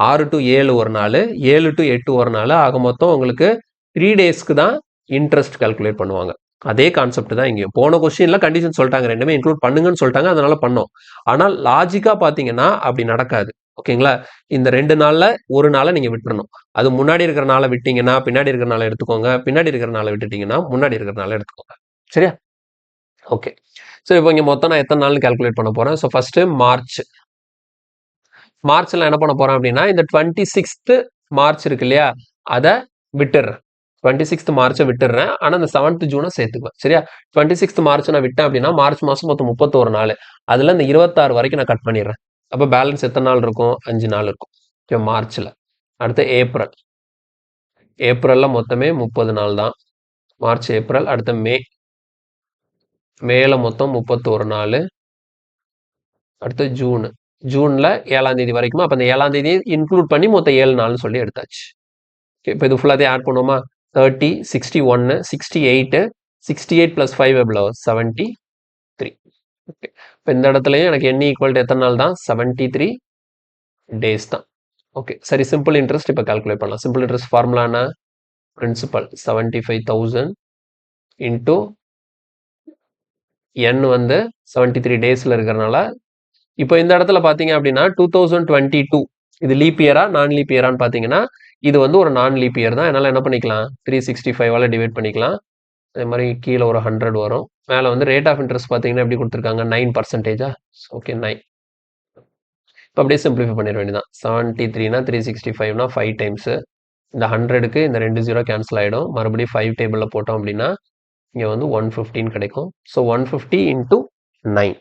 6 to 7 ஒரு நாள், 7 to 8 ஒரு நாள், ஆக மொத்தம் உங்களுக்கு 3 டேஸ்க்கு தான் இன்ட்ரெஸ்ட் கால்குலேட் பண்ணுவாங்க. அதே கான்செப்ட் தான் இங்கேயும். போன கொஸ்டின்ல கண்டிஷன் சொல்லிட்டாங்க, ரெண்டுமே இன்க்ளூட் பண்ணுங்கன்னு சொல்லிட்டாங்க, அதனால பண்ணோம். ஆனால் லாஜிக்கா பார்த்தீங்கன்னா அப்படி நடக்காது. ஓகேங்களா? இந்த 2 நாள்ல ஒரு நாளை நீங்க விட்டுறணும். அது முன்னாடி இருக்கிற நாளை விட்டீங்கன்னா பின்னாடி இருக்கிற நாளை எடுத்துக்கோங்க, பின்னாடி இருக்கிற நாளை விட்டுட்டீங்கன்னா முன்னாடி இருக்கிற நாளை எடுத்துக்கோங்க. சரியா? ஓகே. ஸோ இப்போ இங்கே மொத்தம் நான் எத்தனை நாள்னு கால்குலேட் பண்ண போறேன். ஸோ ஃபர்ஸ்ட் மார்ச்ல என்ன பண்ண போறேன் அப்படின்னா, இந்த 26th மார்ச் இருக்கு இல்லையா, அதை விட்டுடுறேன். 26th மார்ச்சை விட்டுடுறேன், ஆனால் இந்த 7th ஜூனை சேர்த்துக்குவேன். சரியா? 26th மார்ச் நான் விட்டேன் அப்படின்னா மார்ச் மாதம் மொத்தம் 31 நாள், அதில் இந்த 26 வரைக்கும் நான் கட் பண்ணிடுறேன். அப்போ பேலன்ஸ் எத்தனை நாள் இருக்கும், 5 நாள் இருக்கும். ஓகே, மார்ச்சில். அடுத்து ஏப்ரலில் மொத்தமே 30 நாள் தான். March, April. அடுத்து மேல மொத்தம் 31 நாள். அடுத்து ஜூனில் 7ஆம் தேதி வரைக்குமா, அப்போ இந்த 7ஆம் தேதி இன்க்ளூட் பண்ணி மொத்தம் 7 நாள்னு சொல்லி எடுத்தாச்சு. ஓகே, இப்போ இது ஃபுல்லாக ஆட் பண்ணுவோமா, 30, 61, 68, 68 + 5 எவ்வளோ, 73. ஓகே, இப்போ இந்த இடத்துலையும் எனக்கு n = எத்தனை நாள் தான், 73 டேஸ் தான். ஓகே, சரி, சிம்பிள் இன்ட்ரெஸ்ட் இப்போ கால்குலேட் பண்ணலாம். சிம்பிள் இன்ட்ரெஸ்ட் ஃபார்முலானா, பிரின்சிபல் 75,000 இன்டூ n வந்து 73 டேஸில் இருக்கிறனால, இப்போ இந்த இடத்துல பார்த்தீங்க அப்படின்னா 2022 இது லீப் இயரா நான் லீப் இயரான்னு பார்த்தீங்கன்னா இது வந்து ஒரு நான் லீப் இயர் தான். அதனால என்ன பண்ணிக்கலாம், 365ஆல் டிவைட் பண்ணிக்கலாம். அதே மாதிரி கீழே ஒரு 100 வரும். மேலே வந்து ரேட் ஆஃப் இன்ட்ரெஸ்ட் பார்த்தீங்கன்னா எப்படி கொடுத்துருக்காங்க, 9%. ஓகே, 9. இப்போ அப்படியே சிம்பிளிஃபை பண்ணிட வேண்டியதான். 73னா 365னா 5 டைம்ஸு. இந்த 100க்கு இந்த 2 0 கேன்சல் ஆகிடும். மறுபடியும் 5 டேபிளில் போட்டோம் அப்படின்னா இங்கே வந்து 115 கிடைக்கும். ஸோ 150 × 9,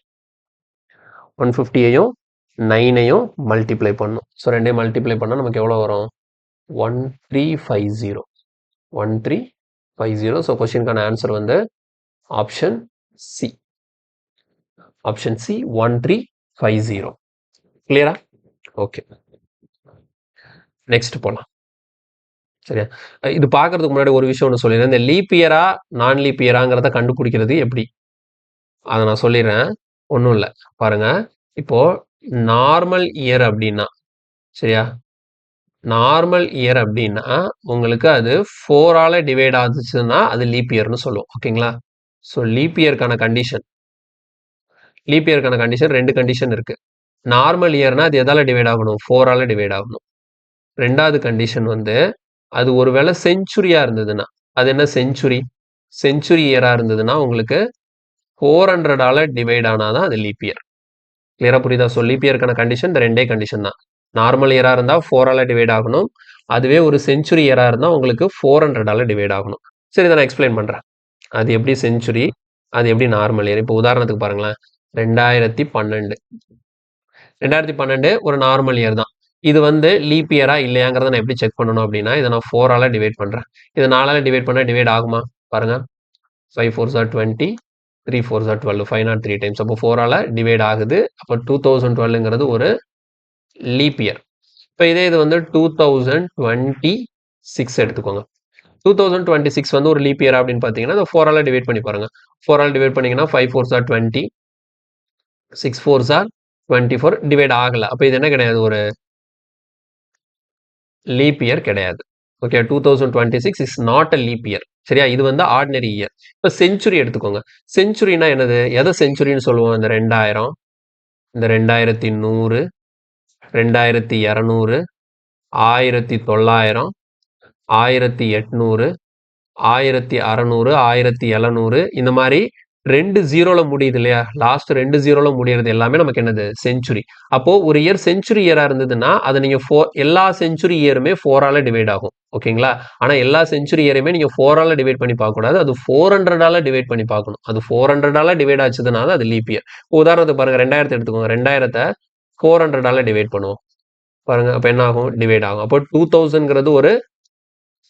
150ஐயும் 9ஐயும் மல்டிப்ளை பண்ணும். ஸோ ரெண்டையும் மல்டிப்ளை பண்ணால் நமக்கு எவ்வளோ வரும், 1350. 1350. ஸோ கொஸ்டினுக்கான ஆன்சர் வந்து ஆப்ஷன் சி. Option C, 1350. கிளியரா? ஓகே, நெக்ஸ்ட் போகலாம். சரியா? இது பார்க்கறதுக்கு முன்னாடி ஒரு விஷயம் ஒன்று சொல்லிடுறேன். இந்த லீப் இயரா நான் லீப் இயராங்கிறத கண்டுபிடிக்கிறது எப்படி, அதை நான் சொல்லிடுறேன். ஒன்றும் இல்லை, பாருங்க. இப்போ நார்மல் இயர் அப்படின்னா, சரியா, நார்மல் இயர் அப்படின்னா உங்களுக்கு அது 4ஆல டிவைட் ஆச்சுன்னா அது லீப் இயர்னு சொல்லுவோம். ஓகேங்களா? ஸோ லீப் இயர்க்கான கண்டிஷன் 2 கண்டிஷன் இருக்கு. நார்மல் இயர்னா அது எதால டிவைட் ஆகணும்? 4ஆல டிவைட் ஆகணும். 2வது கண்டிஷன் வந்து அது ஒருவேளை செஞ்சுரியா இருந்ததுன்னா, அது என்ன செஞ்சுரி? செஞ்சுரி இயரா இருந்ததுன்னா உங்களுக்கு 400ஆல டிவைட் ஆனா தான் அது லீப் இயர். கிளியரா புரியுதா? ஸோ லீப் இயர்க்கான கண்டிஷன் இந்த 2டே கண்டிஷன் தான். நார்மல் இயரா இருந்தா 4ஆல டிவைட் ஆகணும். அதுவே ஒரு செஞ்சுரி இயரா இருந்தா உங்களுக்கு 400ஆல டிவைட் ஆகணும். சரி, இதை நான் எக்ஸ்பிளைன் பண்றேன். அது எப்படி செஞ்சுரி, அது எப்படி நார்மல் இயர். இப்போ உதாரணத்துக்கு பாருங்களேன். 2012 2012 ஒரு நார்மல் இயர் தான். இது வந்து லீப் இயரா இல்லையாங்கிறத நான் எப்படி செக் பண்ணணும் அப்படின்னா, இதை நான் 4ஆல டிவைட் பண்றேன். இதை 4ஆல டிவைட் பண்ணா டிவைட் ஆகுமா? பாருங்க. 5 4s are 20, 3 4s are 12, 503 times. அப்போ 4ஆல டிவைட் ஆகுது. அப்போ 2012ங்கிறது ஒரு லீப் இயர். இப்போ இதே இது வந்து 2026 எடுத்துக்கோங்க. 2026 வந்து ஒரு லீப் இயர் அப்படின்னு பார்த்தீங்கன்னா, இந்த 4ஆல டிவைட் பண்ணி பாருங்க. 4ஆல டிவைட் பண்ணீங்கன்னா 5 4s are 20, 6 4s are 24 divide ஆகல. அப்போ இது என்ன கிடையாது? ஒரு லீப் இயர் கிடையாது. Okay, 2026 is not a leap year. சரியா? இது வந்து ஆர்டினரி இயர். இப்போ செஞ்சுரி எடுத்துக்கோங்க. செஞ்சுரினா என்னது? எதை செஞ்சுரின்னு சொல்லுவோம்? இந்த 2000, இந்த 2100, 2200, 1900, 1800, 1600, 1700 இந்த மாதிரி 2 0ல முடியுது இல்லையா? லாஸ்ட் 2 0ல முடியறது எல்லாமே நமக்கு என்னது? செஞ்சுரி. அப்போ ஒரு இயர் செஞ்சுரி இயரா இருந்ததுன்னா அதை நீங்க எல்லா செஞ்சுரி இயருமே 4ஆல டிவைட் ஆகும். ஓகேங்களா? ஆனா எல்லா செஞ்சுரி இயருமே நீங்க 4ஆல டிவைட் பண்ணி பார்க்க கூடாது. அது 400ஆல டிவைட் பண்ணி பார்க்கணும். அது 400ஆல டிவைட் ஆச்சுதுனால அது லீப் இயர். உதாரணத்துக்கு பாருங்க, 2000 எடுத்துக்கோங்க. 2000 400ஆல டிவைட் பண்ணுவோம். பாருங்க, அப்ப என்ன ஆகும்? டிவைட் ஆகும். அப்போ 2000ங்கிறது ஒரு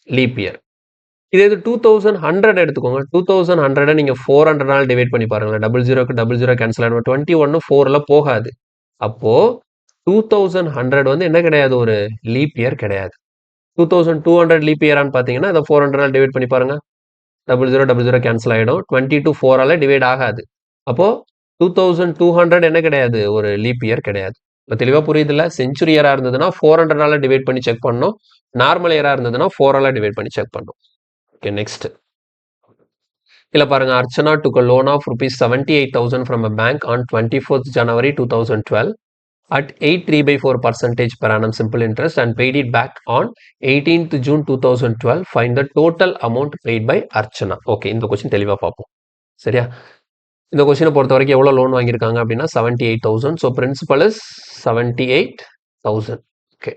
லீப் இயர். இதே இது 2100 எடுத்துக்கோங்க. 2100 நீங்க 400ஆல டிவைட் பண்ணி பாருங்களேன். 00க்கு 00 கேன்சல் ஆயிடும். 21 4ல போகாது. அப்போ 2100 வந்து என்ன கிடையாது? ஒரு லீப் இயர் கிடையாது. 2200 லீப் இயரான்னு பார்த்தீங்கன்னா, இதை 400ஆல டிவைட் பண்ணி பாருங்க. 00 கேன்சல் ஆயிடும். 22 4ஆல டிவைட் ஆகாது. அப்போ 2200 என்ன கிடையாது? ஒரு லீப் இயர் கிடையாது. இப்போ தெளிவா புரியுதுல்ல? செஞ்சுரி இயரா இருந்ததுன்னா 400ஆல டிவைட் பண்ணி செக் பண்ணணும். நார்மல் இயரா இருந்ததுன்னா 4ஆல டிவைட் பண்ணி செக் பண்ணணும். Okay, next. இல்ல பாருங்க, Archana took a loan of rupees 78,000 from a bank on 24th January 2012 at 8.3/4% per annum simple interest and paid it back on 18th June 2012. Find the total amount paid by Archana. Okay, இந்த question தெளிவா பார்ப்போம். சரியா? இந்த கொஸ்டினை பொறுத்த வரைக்கும் எவ்வளோ loan வாங்கியிருக்காங்க அப்படின்னா 78,000. So principal is 78,000. Okay,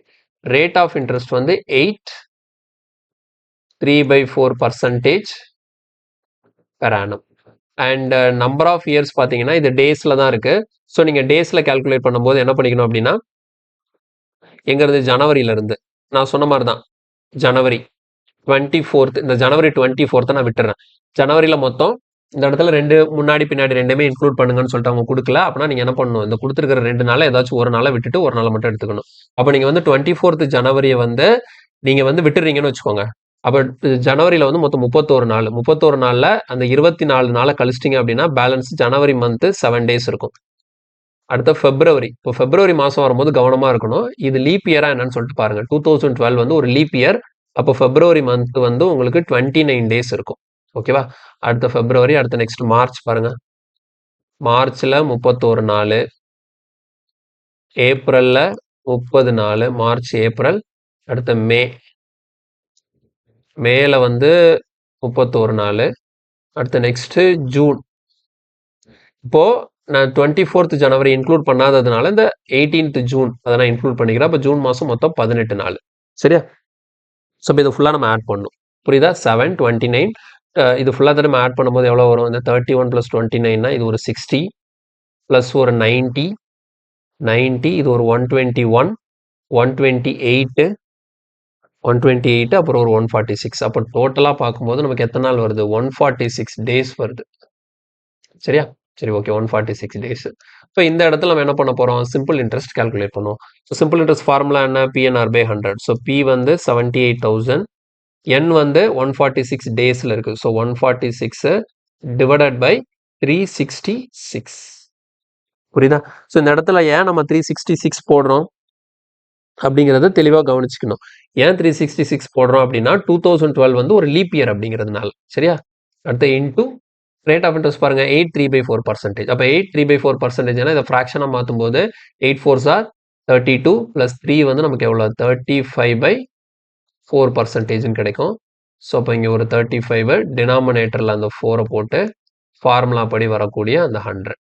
rate of interest வந்து 8.3/4% per annum. And number of years பார்த்தீங்கன்னா இது டேஸில் தான் இருக்கு. ஸோ நீங்கள் டேஸில் கால்குலேட் பண்ணும்போது என்ன பண்ணிக்கணும் அப்படின்னா, எங்கிறது ஜனவரியிலேருந்து நான் சொன்ன மாதிரி தான் ஜனவரி 24th, இந்த ஜனவரி 24th நான் விட்டுறேன். ஜனவரியில் மொத்தம் இந்த இடத்துல ரெண்டு முன்னாடி பின்னாடி ரெண்டுமே இன்க்ளூட் பண்ணுங்கன்னு சொல்லிட்டு அவங்க கொடுக்கல. அப்படின்னா நீங்கள் என்ன பண்ணணும்? இந்த கொடுத்துருக்கிற 2 நாளை ஏதாச்சும் ஒரு நாளை விட்டுட்டு ஒரு நாளை மட்டும் எடுத்துக்கணும். அப்போ நீங்கள் வந்து 24th ஜனவரியை வந்து நீங்கள் வந்து விட்டுறீங்கன்னு வச்சுக்கோங்க. அப்போ ஜனவரியில் வந்து மொத்தம் 31 நாள். 31 நாளில் அந்த 24 நாளை கழிச்சிட்டிங்க அப்படின்னா பேலன்ஸ் ஜனவரி மந்த்து 7 days இருக்கும். அடுத்த பிப்ரவரி. இப்போ பிப்ரவரி மாதம் வரும்போது கவனமாக இருக்கணும். இது லீப் இயரா என்னன்னு சொல்லிட்டு பாருங்க. 2012 வந்து ஒரு லீப் இயர். அப்போ பிப்ரவரி மந்த் வந்து உங்களுக்கு 29 days இருக்கும். ஓகேவா? அடுத்த பிப்ரவரி, அடுத்த நெக்ஸ்ட் மார்ச் பாருங்க. மார்ச்ல 31 நாள், ஏப்ரல்ல 30 நாள், மார்ச் ஏப்ரல். அடுத்த மேல வந்து 31 நாள். அடுத்த நெக்ஸ்ட் ஜூன். இப்போ நான் 24th ஜனவரி இன்க்ளூட் பண்ணாததுனால இந்த 18th ஜூன் அதை நான் இன்க்ளூட் பண்ணிக்கிறேன். அப்போ ஜூன் மாதம் மொத்தம் 18 நாள். சரியா? ஸோ இப்போ இது ஃபுல்லாக நம்ம ஆட் பண்ணணும். புரியுதா? 7 29 இது ஃபுல்லாக நம்ம ஆட் பண்ணும்போது எவ்வளோ வரும்? இந்த 31 + 29னா இது ஒரு 60 ப்ளஸ் ஒரு 90 இது ஒரு 121 128 128 அப்புறம் ஒரு 146. அப்போ டோட்டலாக பார்க்கும்போது நமக்கு எத்தனை நாள் வருது? 146 days வருது. சரியா? சரி, ஓகே, 146 days. இப்போ இந்த இடத்துல நம்ம என்ன பண்ண போகிறோம்? சிம்பிள் இன்ட்ரெஸ்ட் கால்குலேட் பண்ணுவோம். ஸோ சிம்பிள் இன்ட்ரெஸ்ட் ஃபார்முலா என்ன? PNR/100. ஸோ P வந்து 78,000, N வந்து 146 டேஸில் இருக்குது. So 146 divided by 366. புரியுதா? ஸோ இந்த இடத்துல ஏன் நம்ம 366 போடுறோம்? அப்படிங்கிறத தெளிவாக கவனிச்சுக்கணும். ஏன் 366 போடுறோம் அப்படின்னா 2012 வந்து ஒரு லீப் இயர் அப்படிங்கிறதுனால. சரியா? அடுத்து இன்டூ ரேட் ஆஃப் இன்ட்ரெஸ்ட் பாருங்க 8.3/4%. அப்போ 8.3/4% இதை ஃப்ராக்ஷனாக மாற்றும் போது 8 4s are 32 + 3 வந்து நமக்கு எவ்வளோ 35/4% கிடைக்கும். ஸோ அப்போ இங்கே ஒரு 35 டினாமினேட்டரில் அந்த 4 போட்டு ஃபார்முலா படி வரக்கூடிய அந்த 100.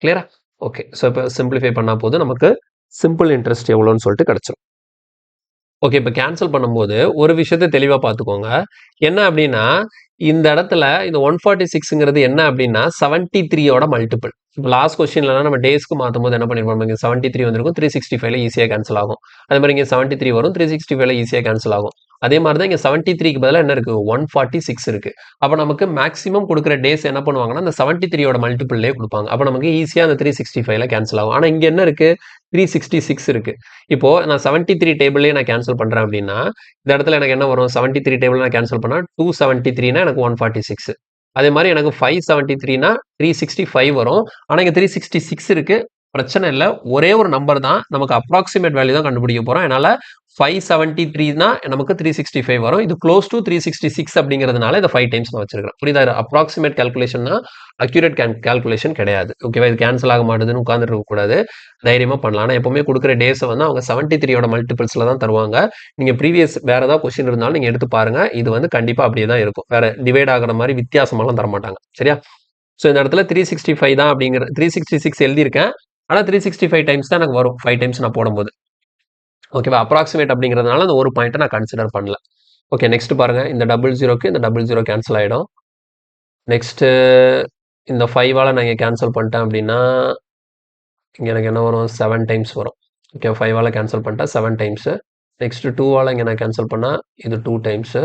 கிளியரா? ஓகே. ஸோ இப்போ சிம்பிளிஃபை பண்ணால் போது நமக்கு சிம்பிள் இன்ட்ரெஸ்ட் எவ்வளோன்னு சொல்லிட்டு கிடச்சிரும். ஓகே. இப்போ கேன்சல் பண்ணும்போது ஒரு விஷயத்த தெளிவாக பார்த்துக்கோங்க. என்ன அப்படின்னா இந்த இடத்துல இந்த 146ங்கிறது என்ன அப்படின்னா 73யோட மல்டிபிள். இப்போ லாஸ்ட் கொஸ்டின்லாம் நம்ம டேஸ்க்கு மாற்றும் போது என்ன பண்ணிருப்போம், இங்கே 73 வந்திருக்கும், 365ல ஈஸியாக கேன்சல் ஆகும். அதே மாதிரி இங்கே 73 வரும், 365ல ஈஸியாக கேன்சல் ஆகும். அதே மாதிரி தான் இங்கே 73க்கு பதிலாக என்ன இருக்குது 146 இருக்குது. அப்போ நமக்கு மேக்ஸிமம் கொடுக்குற டேஸ் என்ன பண்ணுவாங்கன்னா அந்த 73யோட மல்டிபிள்லேயே கொடுப்பாங்க. அப்போ நமக்கு ஈஸியாக அந்த 365ல கேன்சல் ஆகும். ஆனால் இங்கே என்ன இருக்குது 366 இருக்குது. இப்போ நான் 73 டேபிள்லேயே நான் கேன்சல் பண்ணுறேன் அப்படின்னா இந்த இடத்துல எனக்கு என்ன வரும் 73 டேபிள் நான் கேன்சல் பண்ணால் 273னா எனக்கு 146. அதே மாதிரி எனக்கு 573னா 365 வரும். ஆனால் இங்கே 366 இருக்கு. பிரச்சனை இல்லை. ஒரே ஒரு நம்பர் தான் நமக்கு அப்ராக்சிமேட் வேல்யூ தான் கண்டுபிடிக்க போகிறோம். அதனால 573னா நமக்கு 365 வரும். இது க்ளோஸ் டு 366 அப்படிங்கிறதுனால இதை 5 டைம்ஸ் நான் வச்சிருக்கேன். புரியுதா? அப்ராக்சிமேட் கேல்குலேஷன்னா அக்யூரேட் கேல்குலேஷன் கிடையாது. ஓகேவா? இது கேன்சல் ஆக மாட்டேதுன்னு உட்காந்துட்டு இருக்கக்கூடாது. தைரியமாக பண்ணலாம். ஆனால் எப்பவுமே கொடுக்குற டேஸை வந்து அவங்க 73யோட மல்டிபிள்ஸில் தான் தருவாங்க. நீங்கள் ப்ரீவியஸ் வேறு ஏதாவது கொஸ்டின் இருந்தாலும் நீங்கள் எடுத்து பாருங்கள். இது வந்து கண்டிப்பாக அப்படியே தான் இருக்கும். வேறு டிவைட் ஆகிற மாதிரி வித்தியாசமெல்லாம் தரமாட்டாங்க. சரியா? ஸோ இந்த இடத்துல 365 தான் அப்படிங்கிற 366 எழுதியிருக்கேன். ஆனால் 365 டைம்ஸ் தான் எனக்கு வரும் 5 டைம்ஸ் நான் போடும்போது. ஓகேவா? அப்ராக்சிமேட் அப்படிங்கிறதுனால அந்த ஒரு பாயிண்ட்டை நான் கன்சிடர் பண்ணல. ஓகே. நெக்ஸ்ட் பாருங்கள். இந்த 00க்கு இந்த 00 கேன்சல் ஆகிடும். நெக்ஸ்ட்டு இந்த 5ஆல் நான் இங்கே கேன்சல் பண்ணிட்டேன் அப்படின்னா இங்கே எனக்கு என்ன வரும் 7 டைம்ஸ் வரும். ஓகே. 5ஆல் கேன்சல் பண்ணிட்டேன் 7 டைம்ஸு. நெக்ஸ்ட்டு 2ஆல் இங்கே நான் கேன்சல் பண்ணால் இது 2 டைம்ஸு.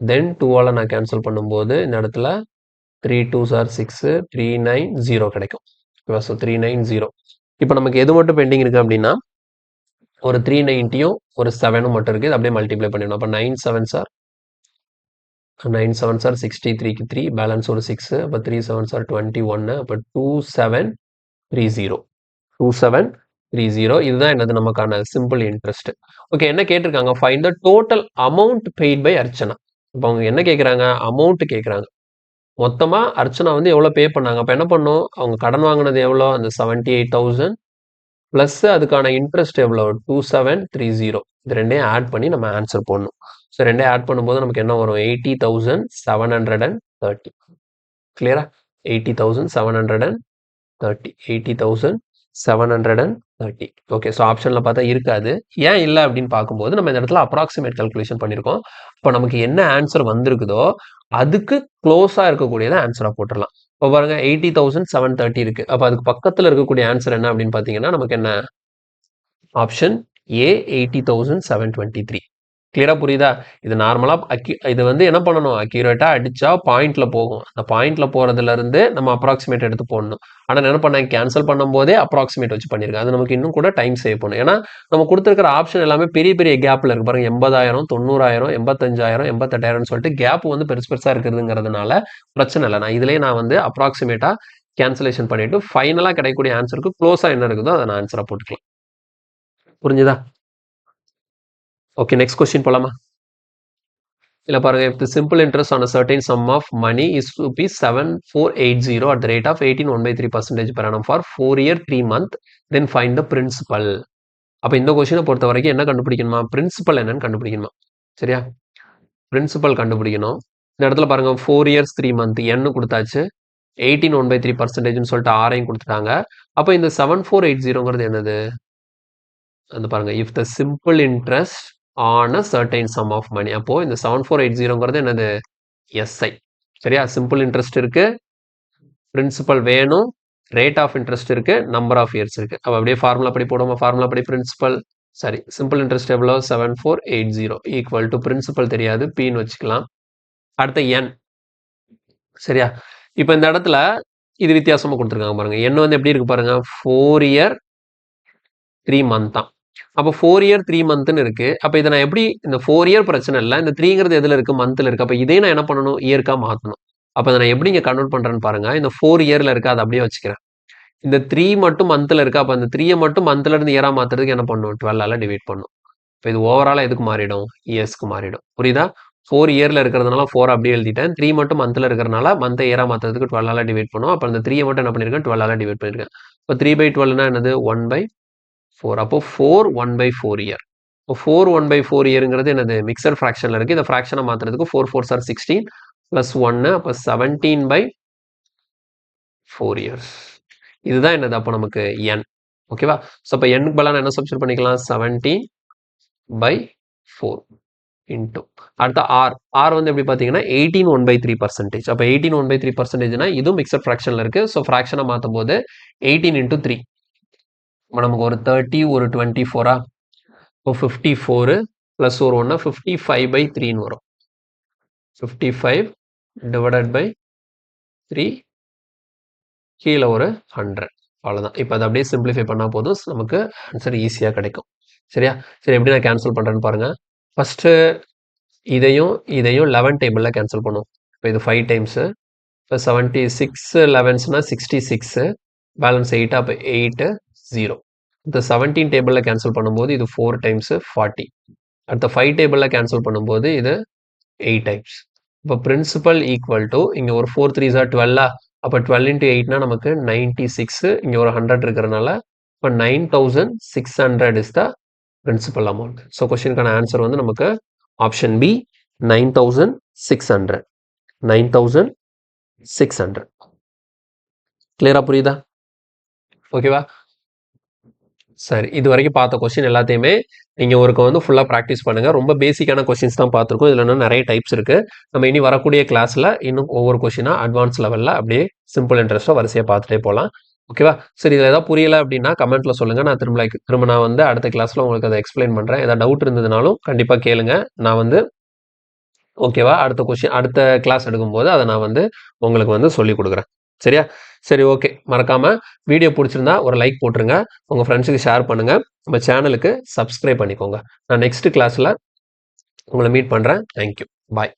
தென் 2ஆல் நான் கேன்சல் பண்ணும்போது இந்த இடத்துல 3 2s are 6 390 கிடைக்கும். ஓகேவா? ஸோ 390. இப்போ நமக்கு எது மட்டும் பெண்டிங் இருக்குது அப்படின்னா ஒரு 390யும் ஒரு 7ம் மட்டும் இருக்குது. அப்படியே மல்டிப்ளை பண்ணிடணும். அப்போ 9 7s are 63க்கு 3 பேலன்ஸ் ஒரு 6. அப்போ 3 7s are 21. அப்போ 2730. 2730. இதுதான் என்னது நமக்கான சிம்பிள் இன்ட்ரெஸ்ட். ஓகே. என்ன கேட்டிருக்காங்க find the total amount paid by Archana. இப்போ அவங்க என்ன கேட்குறாங்க அமௌண்ட் கேட்குறாங்க. மொத்தமாக அர்ச்சனா வந்து எவ்வளோ பே பண்ணாங்க. அப்போ என்ன பண்ணும் அவங்க கடன் வாங்கினது எவ்வளோ அந்த 78,000 ப்ளஸ் அதுக்கான இன்ட்ரெஸ்ட் எவ்வளோ 2730. இது ரெண்டையும் ஆட் பண்ணி நம்ம ஆன்சர் போடணும். ஸோ ரெண்டையும் ஆட் பண்ணும்போது நமக்கு என்ன வரும் 80,730. கிளியரா? 80,730. 80,730. ஓகே. ஸோ ஆப்ஷனில் பார்த்தா இருக்காது. ஏன் இல்லை அப்படின்னு பார்க்கும்போது நம்ம இந்த இடத்துல அப்ராக்சிமேட் கால்குலேஷன் பண்ணியிருக்கோம். இப்போ நமக்கு என்ன ஆன்சர் வந்திருக்குதோ அதுக்கு க்ளோஸாக இருக்கக்கூடியதை ஆன்சராக போட்டுடலாம். இப்போ பாருங்க 80,730 இருக்கு. அப்போ அதுக்கு பக்கத்தில் இருக்கக்கூடிய ஆன்சர் என்ன அப்படின்னு பார்த்தீங்கன்னா நமக்கு என்ன ஆப்ஷன் ஏ 80,723. கிளியரா புரியுதா? இது நார்மலாக இது வந்து என்ன பண்ணணும் அக்யூரேட்டாக அடித்தா பாயிண்டில் போகும். அந்த பாயிண்டில் போகிறதுலேருந்து நம்ம அப்ராக்சிமேட் எடுத்து போடணும். ஆனால் என்ன பண்ணேன் கேன்சல் பண்ணும்போதே அப்ராக்சிமேட் வச்சு பண்ணியிருக்கேன். அது நமக்கு இன்னும் கூட டைம் சேவ் பண்ணும். ஏன்னா நம்ம கொடுத்துருக்கிற ஆப்ஷன் எல்லாமே பெரிய பெரிய கேப்பில் இருக்கு பாருங்க 80,000 90,000 85,000 88,000 சொல்லிட்டு கேப் வந்து பெருசு பெருசாக இருக்கிறதுங்கிறதுனால பிரச்சனை இல்லை. நான் வந்து அப்ராக்சிமேட்டாக கேன்சலேஷன் பண்ணிவிட்டு ஃபைனலாக கிடைக்கக்கூடிய ஆன்சருக்கு க்ளோஸாக என்ன இருக்குதோ அதை நான் ஆன்சராக போட்டுக்கலாம். புரிஞ்சுதா? ஓகே. நெக்ஸ்ட் கொஸ்டின் போலாமா? இல்லை பாருங்க if the simple interest on a certain sum of money is rupees 7480 at the rate of 18.1/3% per annum for 4 year 3 month then find the principal. அப்போ இந்த கொஸ்டினை பொறுத்த வரைக்கும் என்ன கண்டுபிடிக்கணுமா பிரின்சிபல் என்னன்னு கண்டுபிடிக்கணுமா. சரியா? பிரின்சிபல் கண்டுபிடிக்கணும். இந்த இடத்துல பாருங்க 4 years 3 month என்ன கொடுத்தாச்சு 18.1/3%ன்னு சொல்லிட்டு ஆரையும் கொடுத்துட்டாங்க. அப்போ இந்த 7480ங்கிறது என்னது அந்த பாருங்க if the simple interest on a certain sum of money. அப்போ இந்த 7480ங்கிறது என்னது எஸ்ஐ. சரியா? சிம்பிள் இன்ட்ரெஸ்ட் இருக்கு, பிரின்சிபல் வேணும், ரேட் ஆஃப் இன்ட்ரெஸ்ட் இருக்கு, நம்பர் ஆஃப் இயர்ஸ் இருக்கு. அப்போ அப்படியே ஃபார்முலா படி போடுவோம். ஃபார்முலா படி பிரின்சிபல் சரி சிம்பிள் இன்ட்ரெஸ்ட் எவ்வளோ 7480 ஈக்குவல் டு பிரின்சிபல் தெரியாது பின்னு வச்சுக்கலாம். அடுத்த என். சரியா? இப்போ இந்த இடத்துல இது வித்தியாசமாக கொடுத்துருக்காங்க பாருங்க. என் வந்து எப்படி இருக்கு பாருங்க 4 year 3 month தான். அப்போ 4 year 3 monthன்னு இருக்கு. அப்போ இதை நான் எப்படி இந்த 4 year பிரச்சனை இல்லை, இந்த 3ங்கிறது எதில் இருக்கு மந்த்தில் இருக்கு. அப்போ இதே நான் என்ன பண்ணணும் இயர்க்காக மாற்றணும். அப்போ அதை நான் எப்படி இங்கே கன்வெர்ட் பண்ணுறேன்னு பாருங்க. இந்த 4 yearல இருக்கு அதை அப்படியே வச்சுக்கிறேன். இந்த 3 மட்டும் மந்த்தில் இருக்கு. அப்போ அந்த 3யை மட்டும் மந்த்ல இருந்து இயரா மாற்றுறதுக்கு என்ன பண்ணணும் 12ஆல் டிவைட் பண்ணணும். இப்போ இது ஓவராலாக எதுக்கு மாறிடும், இயர்ஸ்க்கு மாறிடும். புரியுதா? 4 இயரில் இருக்கிறதுனால 4 அப்படியே எழுதிட்டேன். 3 மட்டும் மந்தில் இருக்கிறனால மந்தை இயராக மாற்றுறதுக்கு 12ஆல் டிவைட் பண்ணுவோம். அப்போ அந்த 3 மட்டும் என்ன பண்ணியிருக்கேன், 12ஆல் டிவைட் பண்ணியிருக்கேன். இப்போ 3/12னா என்னது, 1/4. அப்போ 4 1/4 இயர். இப்போ 4 1/4 இயருங்கிறது என்னது, மிக்சர் ஃப்ராக்ஷனில் இருக்குது. இதை ஃப்ராக்ஷனை மாற்றுறதுக்கு 4 4s are 16 ப்ளஸ் 1, அப்போ 17/4 இயர்ஸ். இதுதான் என்னது அப்போ நமக்கு n. ஓகேவா? ஸோ அப்போ n-க்கு பதிலாக என்ன சப்ஸ்டிட் பண்ணிக்கலாம், 17/4 இன்டூ அடுத்த r வந்து எப்படி பார்த்தீங்கன்னா 18 1/3%. அப்போ 18 1/3%னா இதுவும் மிக்சர் ஃப்ராக்ஷனில் இருக்குது. ஸோ ஃப்ராக்ஷனை மாற்றும் போது 18 × 3. இப்போ நமக்கு ஒரு 30 ஒரு 24. இப்போ 54 ப்ளஸ் ஒரு 1 55/3ன்னு வரும். 55 டிவைடட் பை 3 கீழே ஒரு 100. அவ்வளோதான். இப்போ அதை அப்படியே சிம்பிளிஃபை பண்ணால் போதும், நமக்கு ஆன்சர் ஈஸியாக கிடைக்கும். சரியா? சரி, எப்படி நான் கேன்சல் பண்ணுறேன்னு பாருங்கள். ஃபஸ்ட்டு இதையும் 11 டேபிளில் கேன்சல் பண்ணுவோம். இப்போ இது 5 டைம்ஸு. இப்போ 76 11ஸ்னா 66, பேலன்ஸ் 8, அப்போ 8 0. இந்த 17 டேபிளில் கேன்சல் பண்ணும்போது இது 4 டைம்ஸு 40. அடுத்த 5 டேபிளில் கேன்சல் பண்ணும்போது இது 8 டைம்ஸ். இப்போ பிரின்சிபல் ஈக்குவல் டு இங்கே ஒரு 4 3s are 12. அப்போ 12 × 8னா நமக்கு 96. இங்கே ஒரு 100 இருக்கிறனால இப்போ 9600 is the principal amount. So கொஸ்டினுக்கான ஆன்சர் வந்து நமக்கு ஆப்ஷன் பி 9600. 9600. கிளியரா புரியுதா? ஓகேவா? சரி, இது வரைக்கும் பார்த்த கொஸ்டின் எல்லாத்தையுமே நீங்கள் ஒருக்க வந்து ஃபுல்லாக ப்ராக்டிஸ் பண்ணுங்கள். ரொம்ப பேசிக்கான கொஸ்டின்ஸ் தான் பார்த்துருக்கோம். இதில் இன்னும் நிறைய டைப்ஸ் இருக்குது. நம்ம இனி வரக்கூடிய கிளாஸில் இன்னும் ஒவ்வொரு கொஸ்டினாக அட்வான்ஸ் லெவலில் அப்படியே சிம்பிள் இன்ட்ரெஸ்ட்டாக வரிசையாக பார்த்துட்டே போகலாம். ஓகேவா? சரி, இதில் ஏதாவது புரியலை அப்படின்னா கமெண்ட்டில் சொல்லுங்கள். நான் திரும்ப நான் வந்து அடுத்த கிளாஸில் உங்களுக்கு அதை எக்ஸ்பிளைன் பண்ணுறேன். ஏதாவது டவுட் இருந்ததுனாலும் கண்டிப்பாக கேளுங்க. நான் வந்து ஓகேவா, அடுத்த கிளாஸ் எடுக்கும்போது அதை நான் வந்து உங்களுக்கு வந்து சொல்லிக் கொடுக்குறேன். சரியா? சரி, ஓகே. மறக்காமல் வீடியோ பிடிச்சிருந்தா ஒரு லைக் போட்டுருங்க. உங்கள் ஃப்ரெண்ட்ஸுக்கு ஷேர் பண்ணுங்கள். நம்ம சேனலுக்கு சப்ஸ்கிரைப் பண்ணிக்கோங்க. நான் நெக்ஸ்ட் கிளாஸில் உங்களை மீட் பண்ணுறேன். தேங்க்யூ. பாய்.